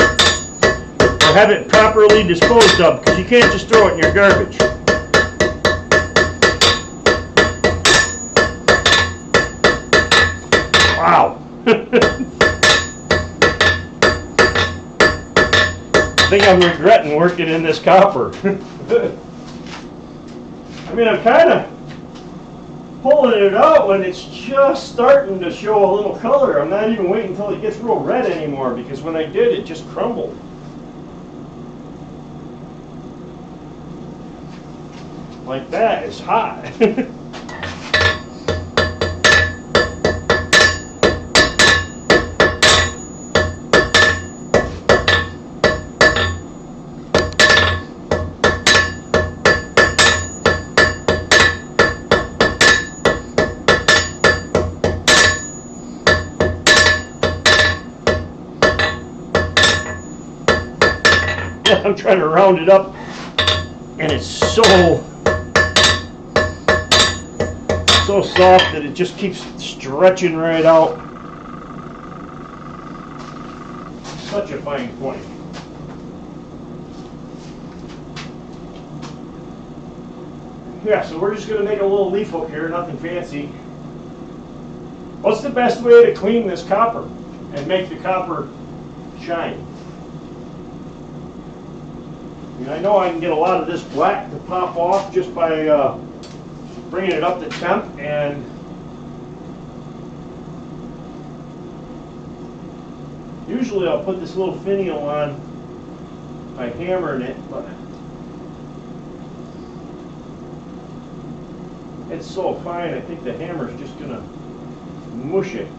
Or have it properly disposed of, because you can't just throw it in your garbage. Wow. I think I'm regretting working in this copper. I mean, I'm kind of pulling it out when it's just starting to show a little color. I'm not even waiting until it gets real red anymore, because when I did, it just crumbled. Like that, it's hot. I'm trying to round it up, and it's so soft that it just keeps stretching right out. Such a fine point. Yeah, so we're just going to make a little leaf hook here, nothing fancy. What's the best way to clean this copper and make the copper shine? I mean, I know I can get a lot of this black to pop off just by bringing it up to temp, and usually I'll put this little finial on by hammering it, but it's so fine I think the hammer's just going to mush it.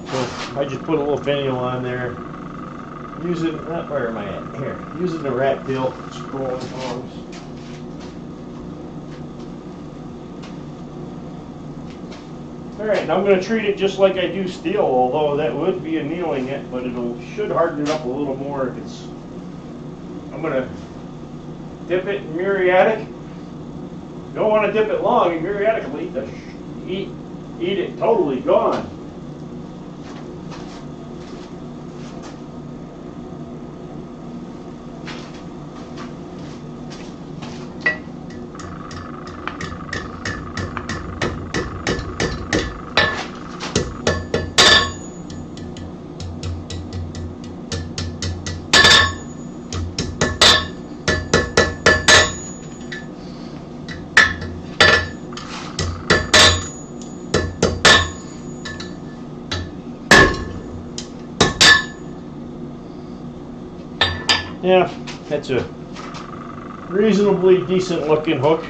So I just put a little finial on there. Using, where am I at? Here. Using the rat tail scrolling tongs. Alright, now I'm going to treat it just like I do steel, although that would be annealing it, but should harden it up a little more if it's... I'm going to dip it in muriatic, don't want to dip it long and periodically eat it totally gone. Yeah, that's a reasonably decent looking hook.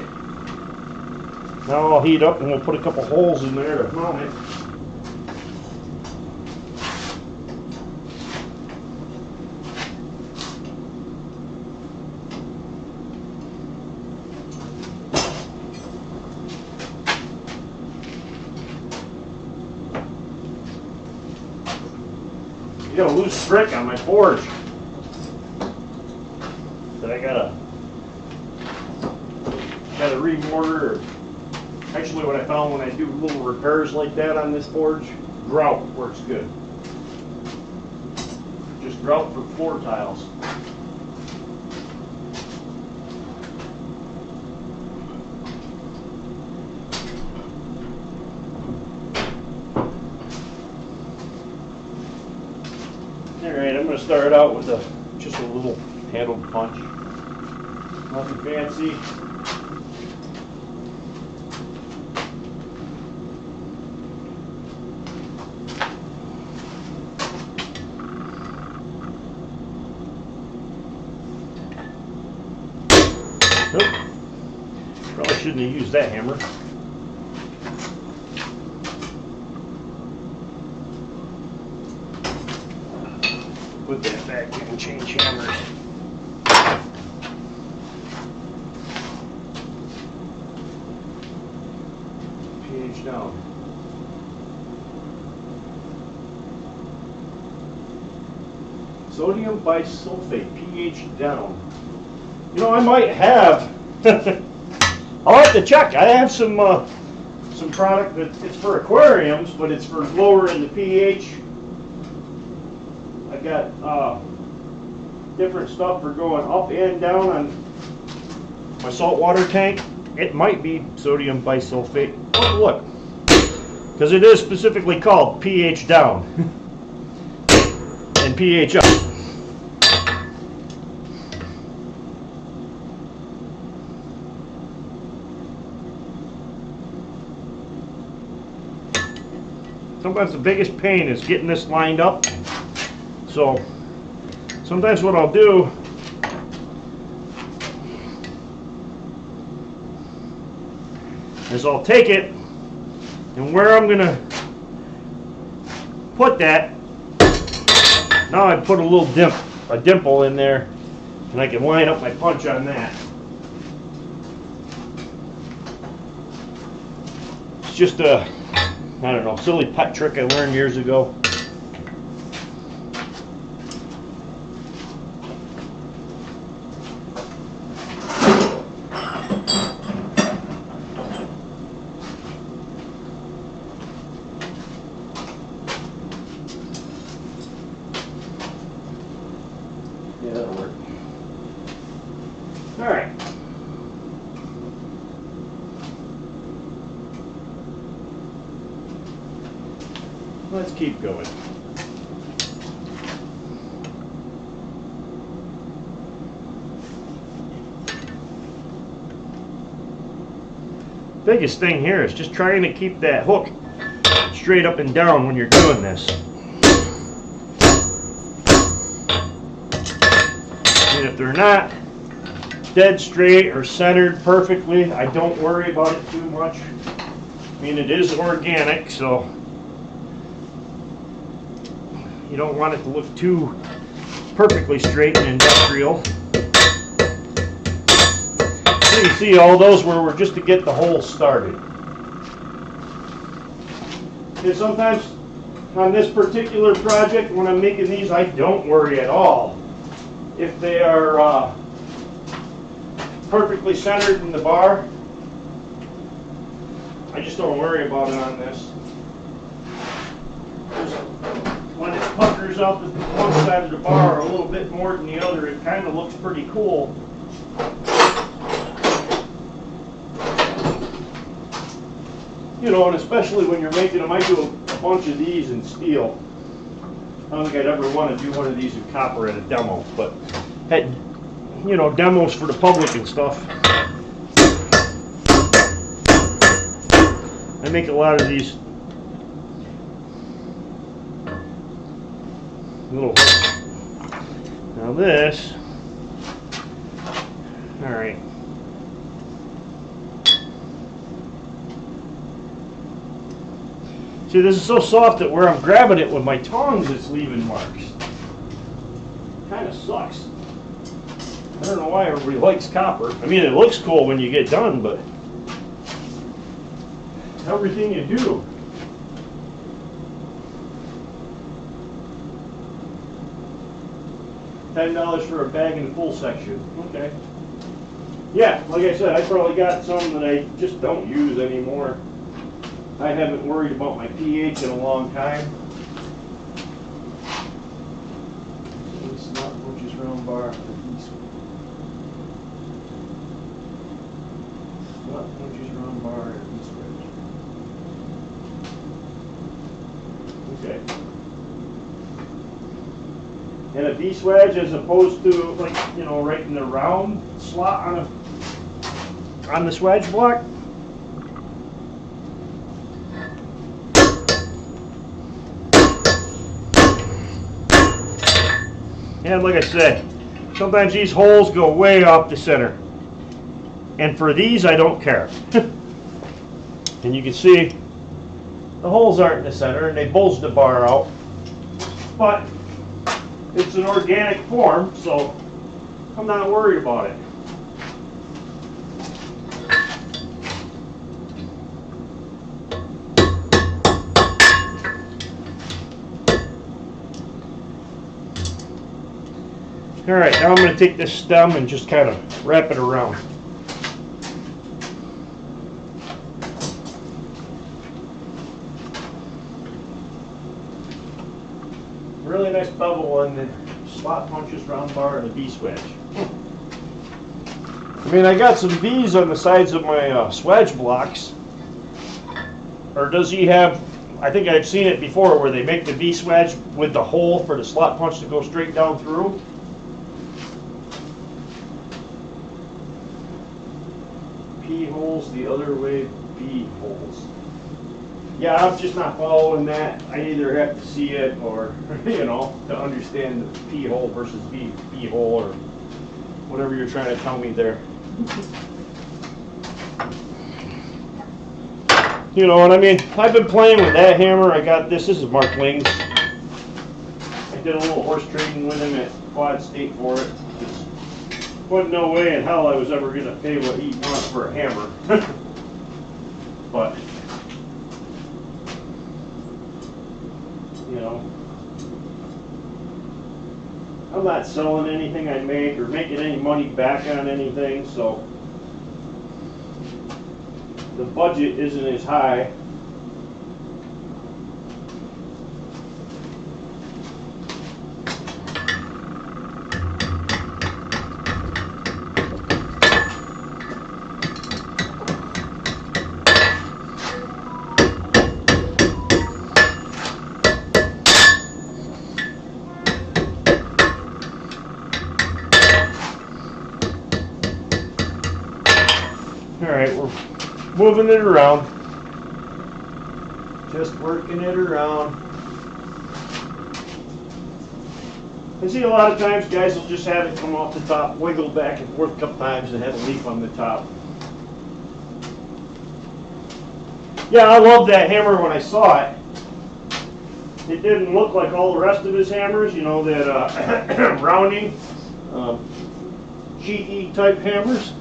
Now I'll heat up and we'll put a couple holes in there to mount it. I got a loose brick on my forge that I gotta remortar. Actually, what I found when I do little repairs like that on this forge, grout works good. Just grout for floor tiles. Alright, I'm going to start out with just a little handled punch. Nothing fancy. Nope. Probably shouldn't have used that hammer. Put that back, you can change hammers. pH down. Sodium bisulfate, pH down. You know, I might have, I'll have to check. I have some product that it's for aquariums, but it's for lowering the pH. I got different stuff for going up and down on my saltwater tank. It might be sodium bisulfate. Oh, look, because it is specifically called pH down and pH up. Sometimes the biggest pain is getting this lined up. So sometimes what I'll do is I'll take it, and where I'm going to put that, now I put a little dimple in there, and I can line up my punch on that. It's just a, I don't know, silly pet trick I learned years ago. Yeah, that'll work. All right. Let's keep going. Biggest thing here is just trying to keep that hook straight up and down when you're doing this. And if they're not dead straight or centered perfectly, I don't worry about it too much. I mean, it is organic, so you don't want it to look too perfectly straight and industrial. So you see all those where we're just to get the hole started. And sometimes on this particular project, when I'm making these, I don't worry at all if they are perfectly centered in the bar. I just don't worry about it on this. When it puckers out the one side of the bar a little bit more than the other, it kind of looks pretty cool. You know, and especially when you're making them, I do a bunch of these in steel. I don't think I'd ever want to do one of these in copper at a demo, but at, you know, demos for the public and stuff. I make a lot of these little hooks. Now this, all right. See, this is so soft that where I'm grabbing it with my tongs, it's leaving marks. Kind of sucks. I don't know why everybody likes copper. I mean, it looks cool when you get done, but everything you do. $10 for a bag and full section. Okay. Yeah, like I said, I probably got some that I just don't use anymore. I haven't worried about my pH in a long time. It's not punches round bar. Not punches round bar and switch. Okay. And a V-swedge as opposed to, like, you know, right in the round slot on the swedge block. And like I said, sometimes these holes go way off the center. And for these, I don't care. And you can see the holes aren't in the center and they bulge the bar out. But it's an organic form, so I'm not worried about it. Alright, now I'm going to take this stem and just kind of wrap it around. Really nice bevel on the slot punches, round bar, and a V-swedge. I mean, I got some V's on the sides of my swedge blocks. Or does he have, I think I've seen it before, where they make the V-swedge with the hole for the slot punch to go straight down through. P holes the other way, B holes. Yeah, I'm just not following that. I either have to see it or, you know, to understand the P hole versus B hole or whatever you're trying to tell me there. You know what I mean? I've been playing with that hammer. I got this. This is Mark Ling's. I did a little horse trading with him at Quad State for it. Wasn't no way in hell I was ever going to pay what he wants for a hammer. But, you know, I'm not selling anything I make or making any money back on anything, so the budget isn't as high. Alright, we're moving it around. Just working it around. I see a lot of times guys will just have it come off the top, wiggle back and forth a couple times and have a leaf on the top. Yeah, I love that hammer when I saw it. It didn't look like all the rest of his hammers, you know, that rounding, cheeky type hammers.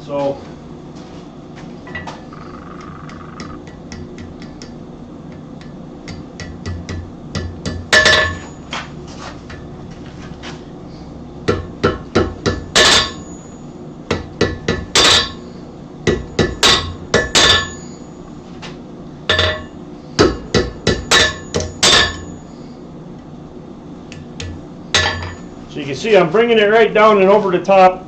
So, see, I'm bringing it right down and over the top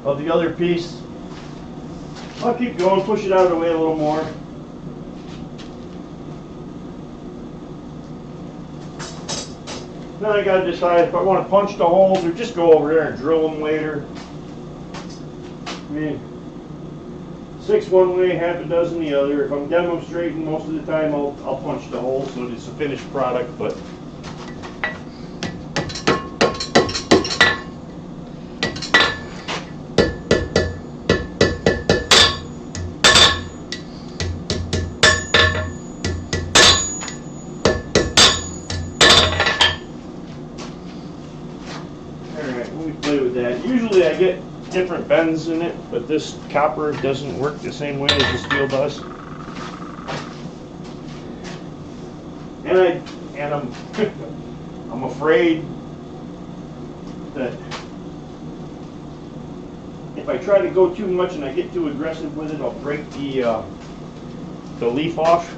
of the other piece. I'll keep going, push it out of the way a little more. Then I got to decide if I want to punch the holes or just go over there and drill them later. I mean, 6 one way, half a dozen the other. If I'm demonstrating, most of the time I'll punch the holes so it's a finished product. But usually I get different bends in it, but this copper doesn't work the same way as the steel does. And I'm I'm afraid that if I try to go too much and I get too aggressive with it, I'll break the leaf off.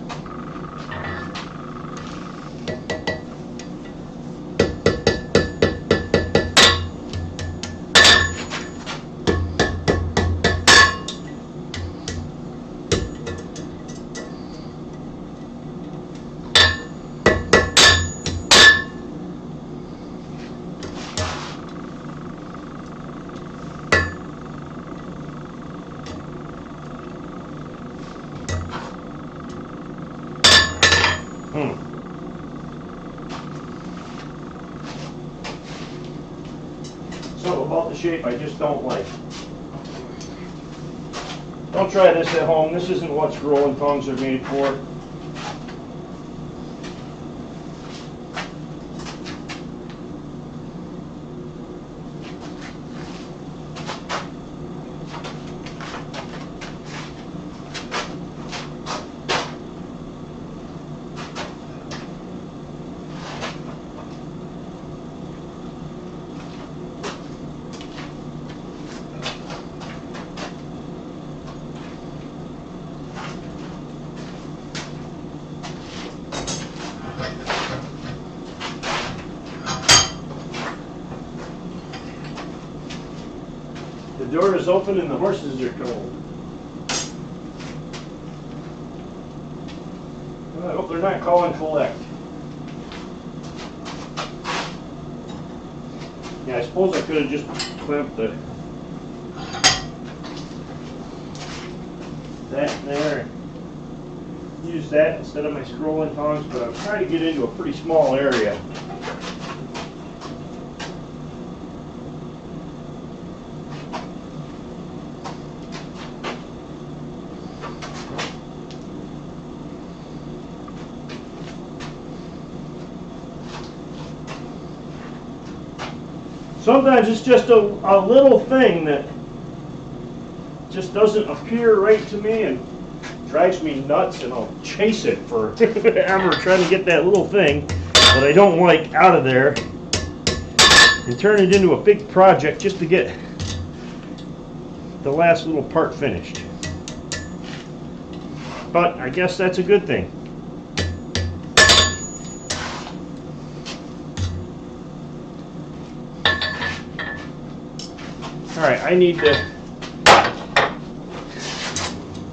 Something about the shape I just don't like. Don't try this at home. This isn't what scrolling tongs are made for. The door is open and the horses are cold. Well, I hope they're not calling collect. Yeah, I suppose I could have just clamped that in there and used that instead of my scrolling tongs, but I'm trying to get into a pretty small area. Sometimes it's just a little thing that just doesn't appear right to me and drives me nuts, and I'll chase it for ever trying to get that little thing that I don't like out of there and turn it into a big project just to get the last little part finished. But I guess that's a good thing. Alright, I need to,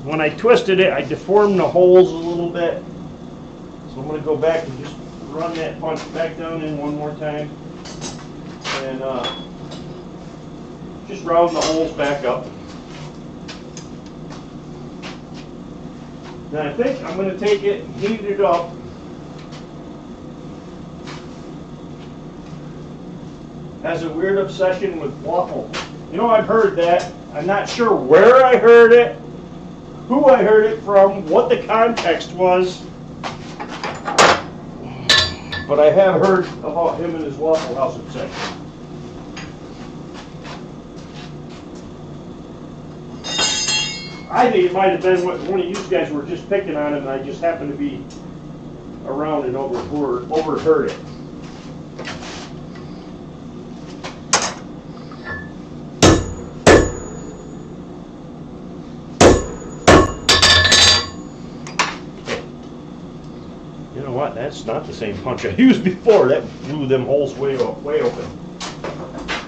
when I twisted it, I deformed the holes a little bit. So I'm going to go back and just run that punch back down in one more time. And just round the holes back up. Then I think I'm going to take it and heat it up. Has a weird obsession with waffle. You know, I've heard that. I'm not sure where I heard it, who I heard it from, what the context was, but I have heard about him and his Waffle House obsession. I think it might have been what one of you guys were just picking on him, and I just happened to be around and overheard it. not. That's not the same punch I used before. That blew them holes way open.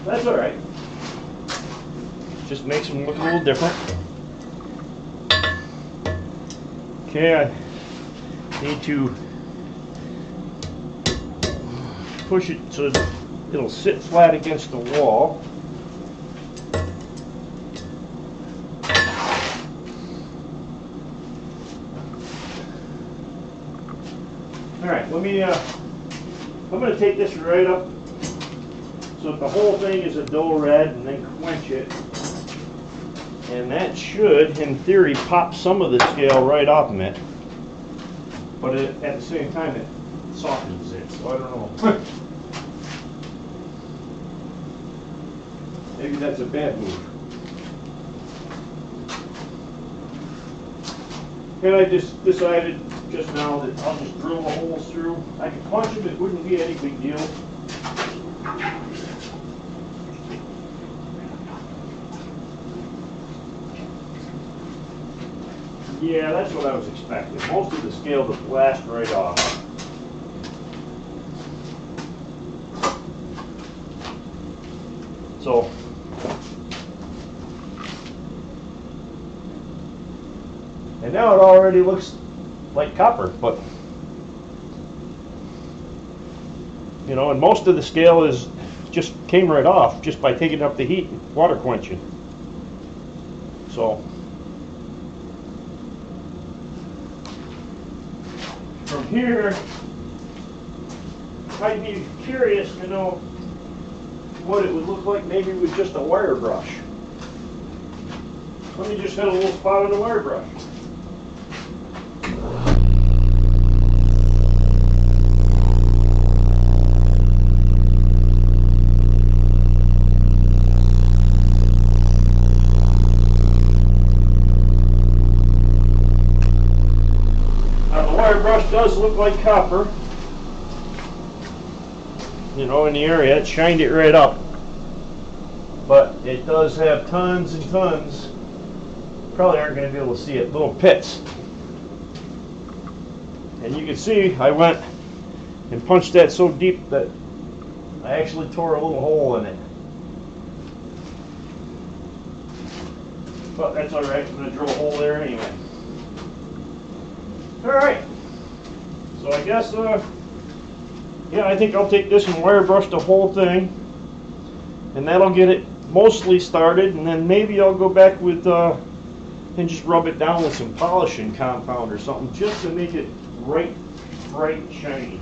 That's all right. Just makes them look a little different. Okay, I need to push it so it'll sit flat against the wall. All right, let me, I'm going to take this right up so that the whole thing is a dull red and then quench it. And that should, in theory, pop some of the scale right off of it. But at the same time, it softens it, so I don't know. Maybe that's a bad move. And I just decided just now that I'll just drill the holes through. I could punch them, it wouldn't be any big deal. Yeah, that's what I was expecting. Most of the scale to blast right off. So, and now it already looks like copper, but you know, and most of the scale is just came right off just by taking up the heat and water quenching. So from here, I'd be curious to know what it would look like maybe with just a wire brush. Let me just hit a little spot on the wire brush. Brush does look like copper, you know, in the area. It shined it right up, but it does have tons and tons, probably aren't going to be able to see it, little pits. And you can see I went and punched that so deep that I actually tore a little hole in it. But that's all right, I'm going to drill a hole there anyway. All right. So I guess, yeah, I think I'll take this and wire brush the whole thing, and that'll get it mostly started, and then maybe I'll go back with, and just rub it down with some polishing compound or something, just to make it bright shiny.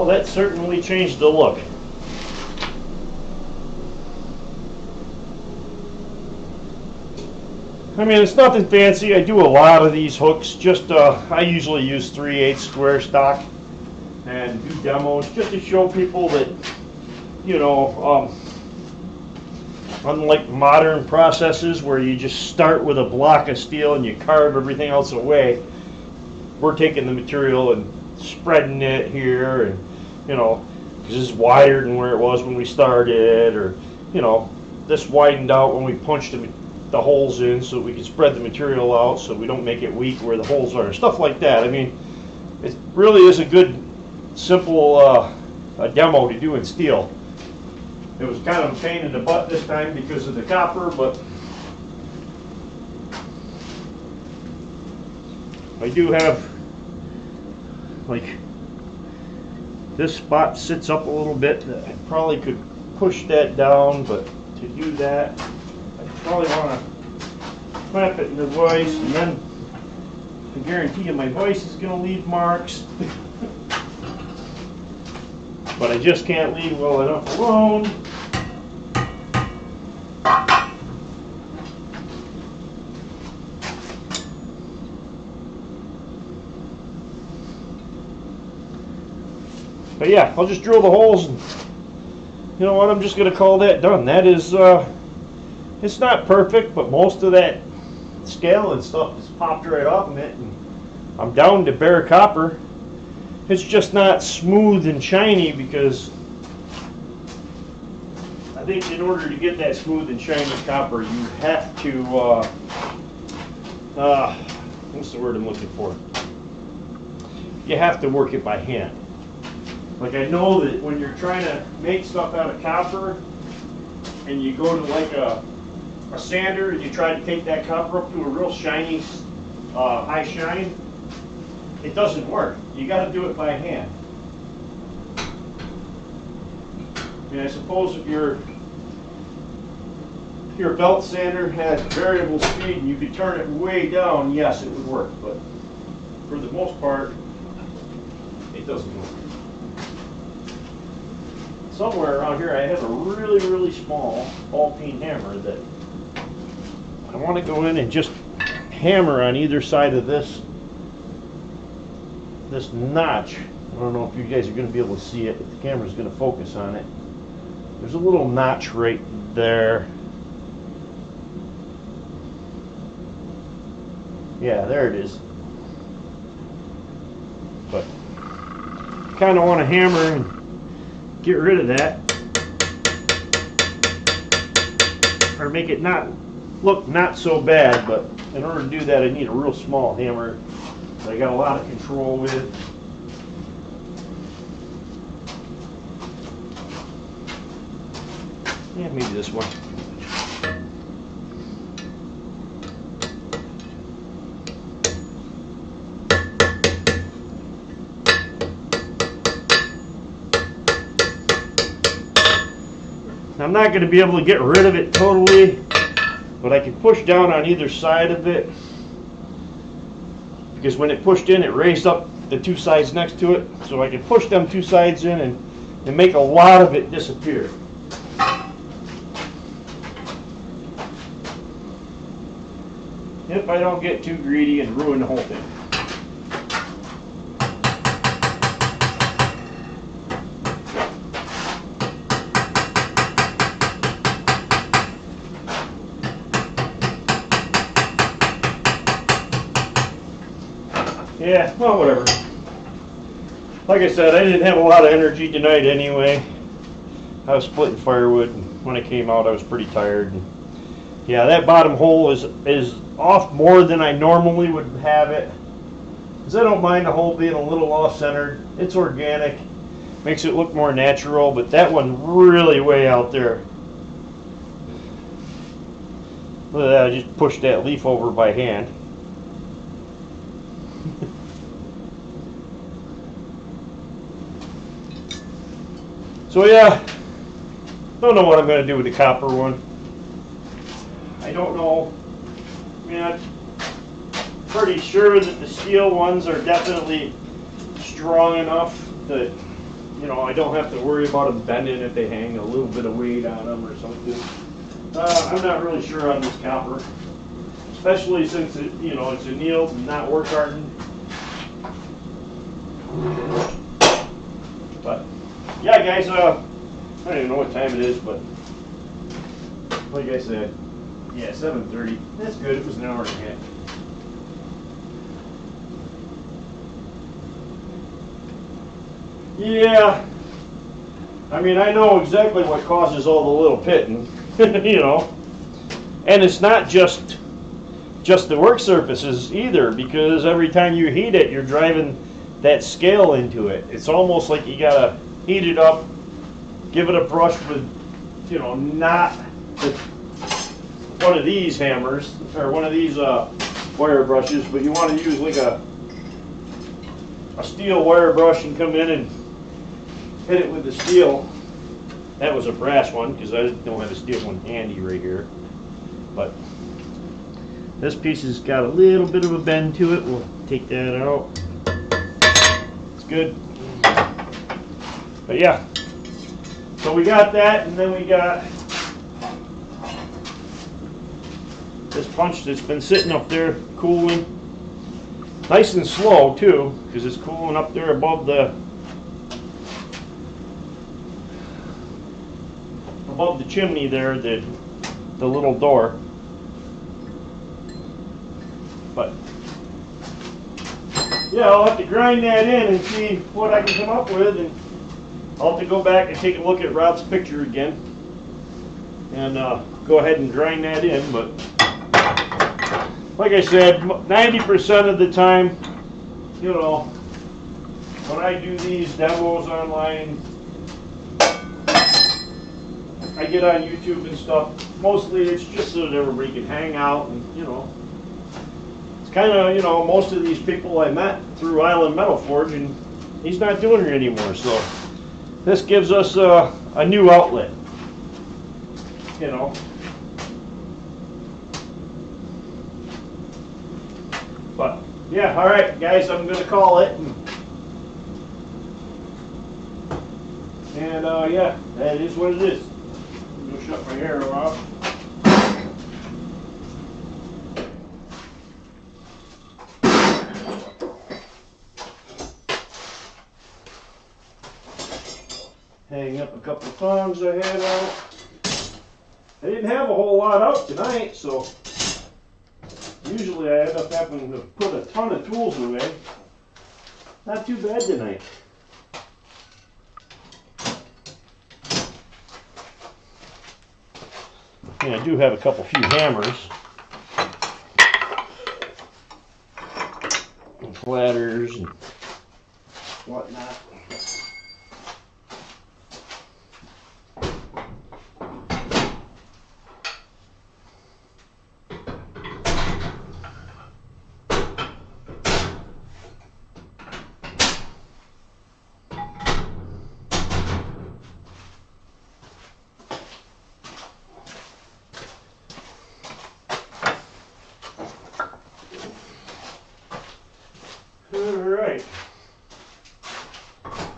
Well, that certainly changed the look. I mean, it's nothing fancy. I do a lot of these hooks. Just I usually use 3/8 square stock and do demos just to show people that, you know, unlike modern processes where you just start with a block of steel and you carve everything else away, we're taking the material and spreading it here, and you know, this is wider than where it was when we started, or you know, this widened out when we punched the holes in so we can spread the material out so we don't make it weak where the holes are, stuff like that. I mean, it really is a good simple a demo to do in steel. It was kind of a pain in the butt this time because of the copper, but I do have, like, this spot sits up a little bit. I probably could push that down, but to do that, I probably want to clamp it in the vise, and then I guarantee you my vise is going to leave marks. But I just can't leave well enough alone. But yeah, I'll just drill the holes, and you know what, I'm just going to call that done. That is, it's not perfect, but most of that scale and stuff is popped right off of it, and I'm down to bare copper. It's just not smooth and shiny because I think in order to get that smooth and shiny copper, you have to, what's the word I'm looking for? You have to work it by hand. Like, I know that when you're trying to make stuff out of copper and you go to like a sander and you try to take that copper up to a real shiny, high shine, it doesn't work. You got to do it by hand. I mean, I suppose if your belt sander had variable speed and you could turn it way down, yes, it would work. But for the most part, it doesn't work. Somewhere around here, I have a really, really small ball-peen hammer that I want to go in and just hammer on either side of this notch. I don't know if you guys are going to be able to see it, but the camera's going to focus on it. There's a little notch right there. Yeah, there it is. But kind of want to hammer and get rid of that, or make it look not so bad. But in order to do that, I need a real small hammer that I got a lot of control with. Yeah, maybe this one. I'm not going to be able to get rid of it totally, but I can push down on either side of it, because when it pushed in, it raised up the two sides next to it, so I can push them two sides in and make a lot of it disappear. If I don't get too greedy and ruin the whole thing. Yeah, well, whatever. Like I said, I didn't have a lot of energy tonight anyway. I was splitting firewood, and when I came out I was pretty tired. And yeah, that bottom hole is off more than I normally would have it, because I don't mind the hole being a little off-centered. It's organic, makes it look more natural, but that one really way out there. Look at that, I just pushed that leaf over by hand. So yeah, don't know what I'm going to do with the copper one. I don't know. I mean, I'm pretty sure that the steel ones are definitely strong enough that, you know, I don't have to worry about them bending if they hang a little bit of weight on them or something. I'm not really sure on this copper. especially since it, you know, it's annealed and not work hardened. But yeah, guys, I don't even know what time it is, but like I said, yeah, 7:30. That's good. It was an hour and a half. Yeah, I mean, I know exactly what causes all the little pitting, you know, and it's not just the work surfaces either, because every time you heat it, you're driving that scale into it. It's almost like you gotta heat it up, give it a brush with, you know, not with one of these hammers or one of these wire brushes, but you want to use like a steel wire brush and come in and hit it with the steel. That was a brass one because I don't have a steel one handy right here. But this piece has got a little bit of a bend to it. We'll take that out. It's good. But yeah, so we got that, and then we got this punch that's been sitting up there cooling. Nice and slow too, because it's cooling up there above the chimney there, the little door. But yeah, I'll have to grind that in and see what I can come up with, and I'll have to go back and take a look at Rob's picture again and go ahead and grind that in. But like I said, 90% of the time, you know, when I do these demos online, I get on YouTube and stuff, mostly it's just so that everybody can hang out and, you know, it's kind of, you know, most of these people I met through Island Metal Forge, and he's not doing it anymore, so this gives us a new outlet, you know. But yeah, all right, guys, I'm gonna call it, and yeah, that is what it is. I'm gonna shut my hair off. Hang up a couple of thongs I had out. I didn't have a whole lot out tonight, so usually I end up having to put a ton of tools away. Not too bad tonight. And I do have a couple few hammers and platters and whatnot.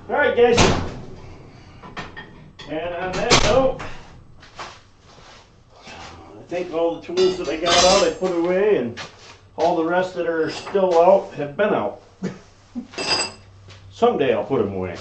Alright guys, and on that note, I think all the tools that I got out I put away, and all the rest that are still out have been out. Someday I'll put them away.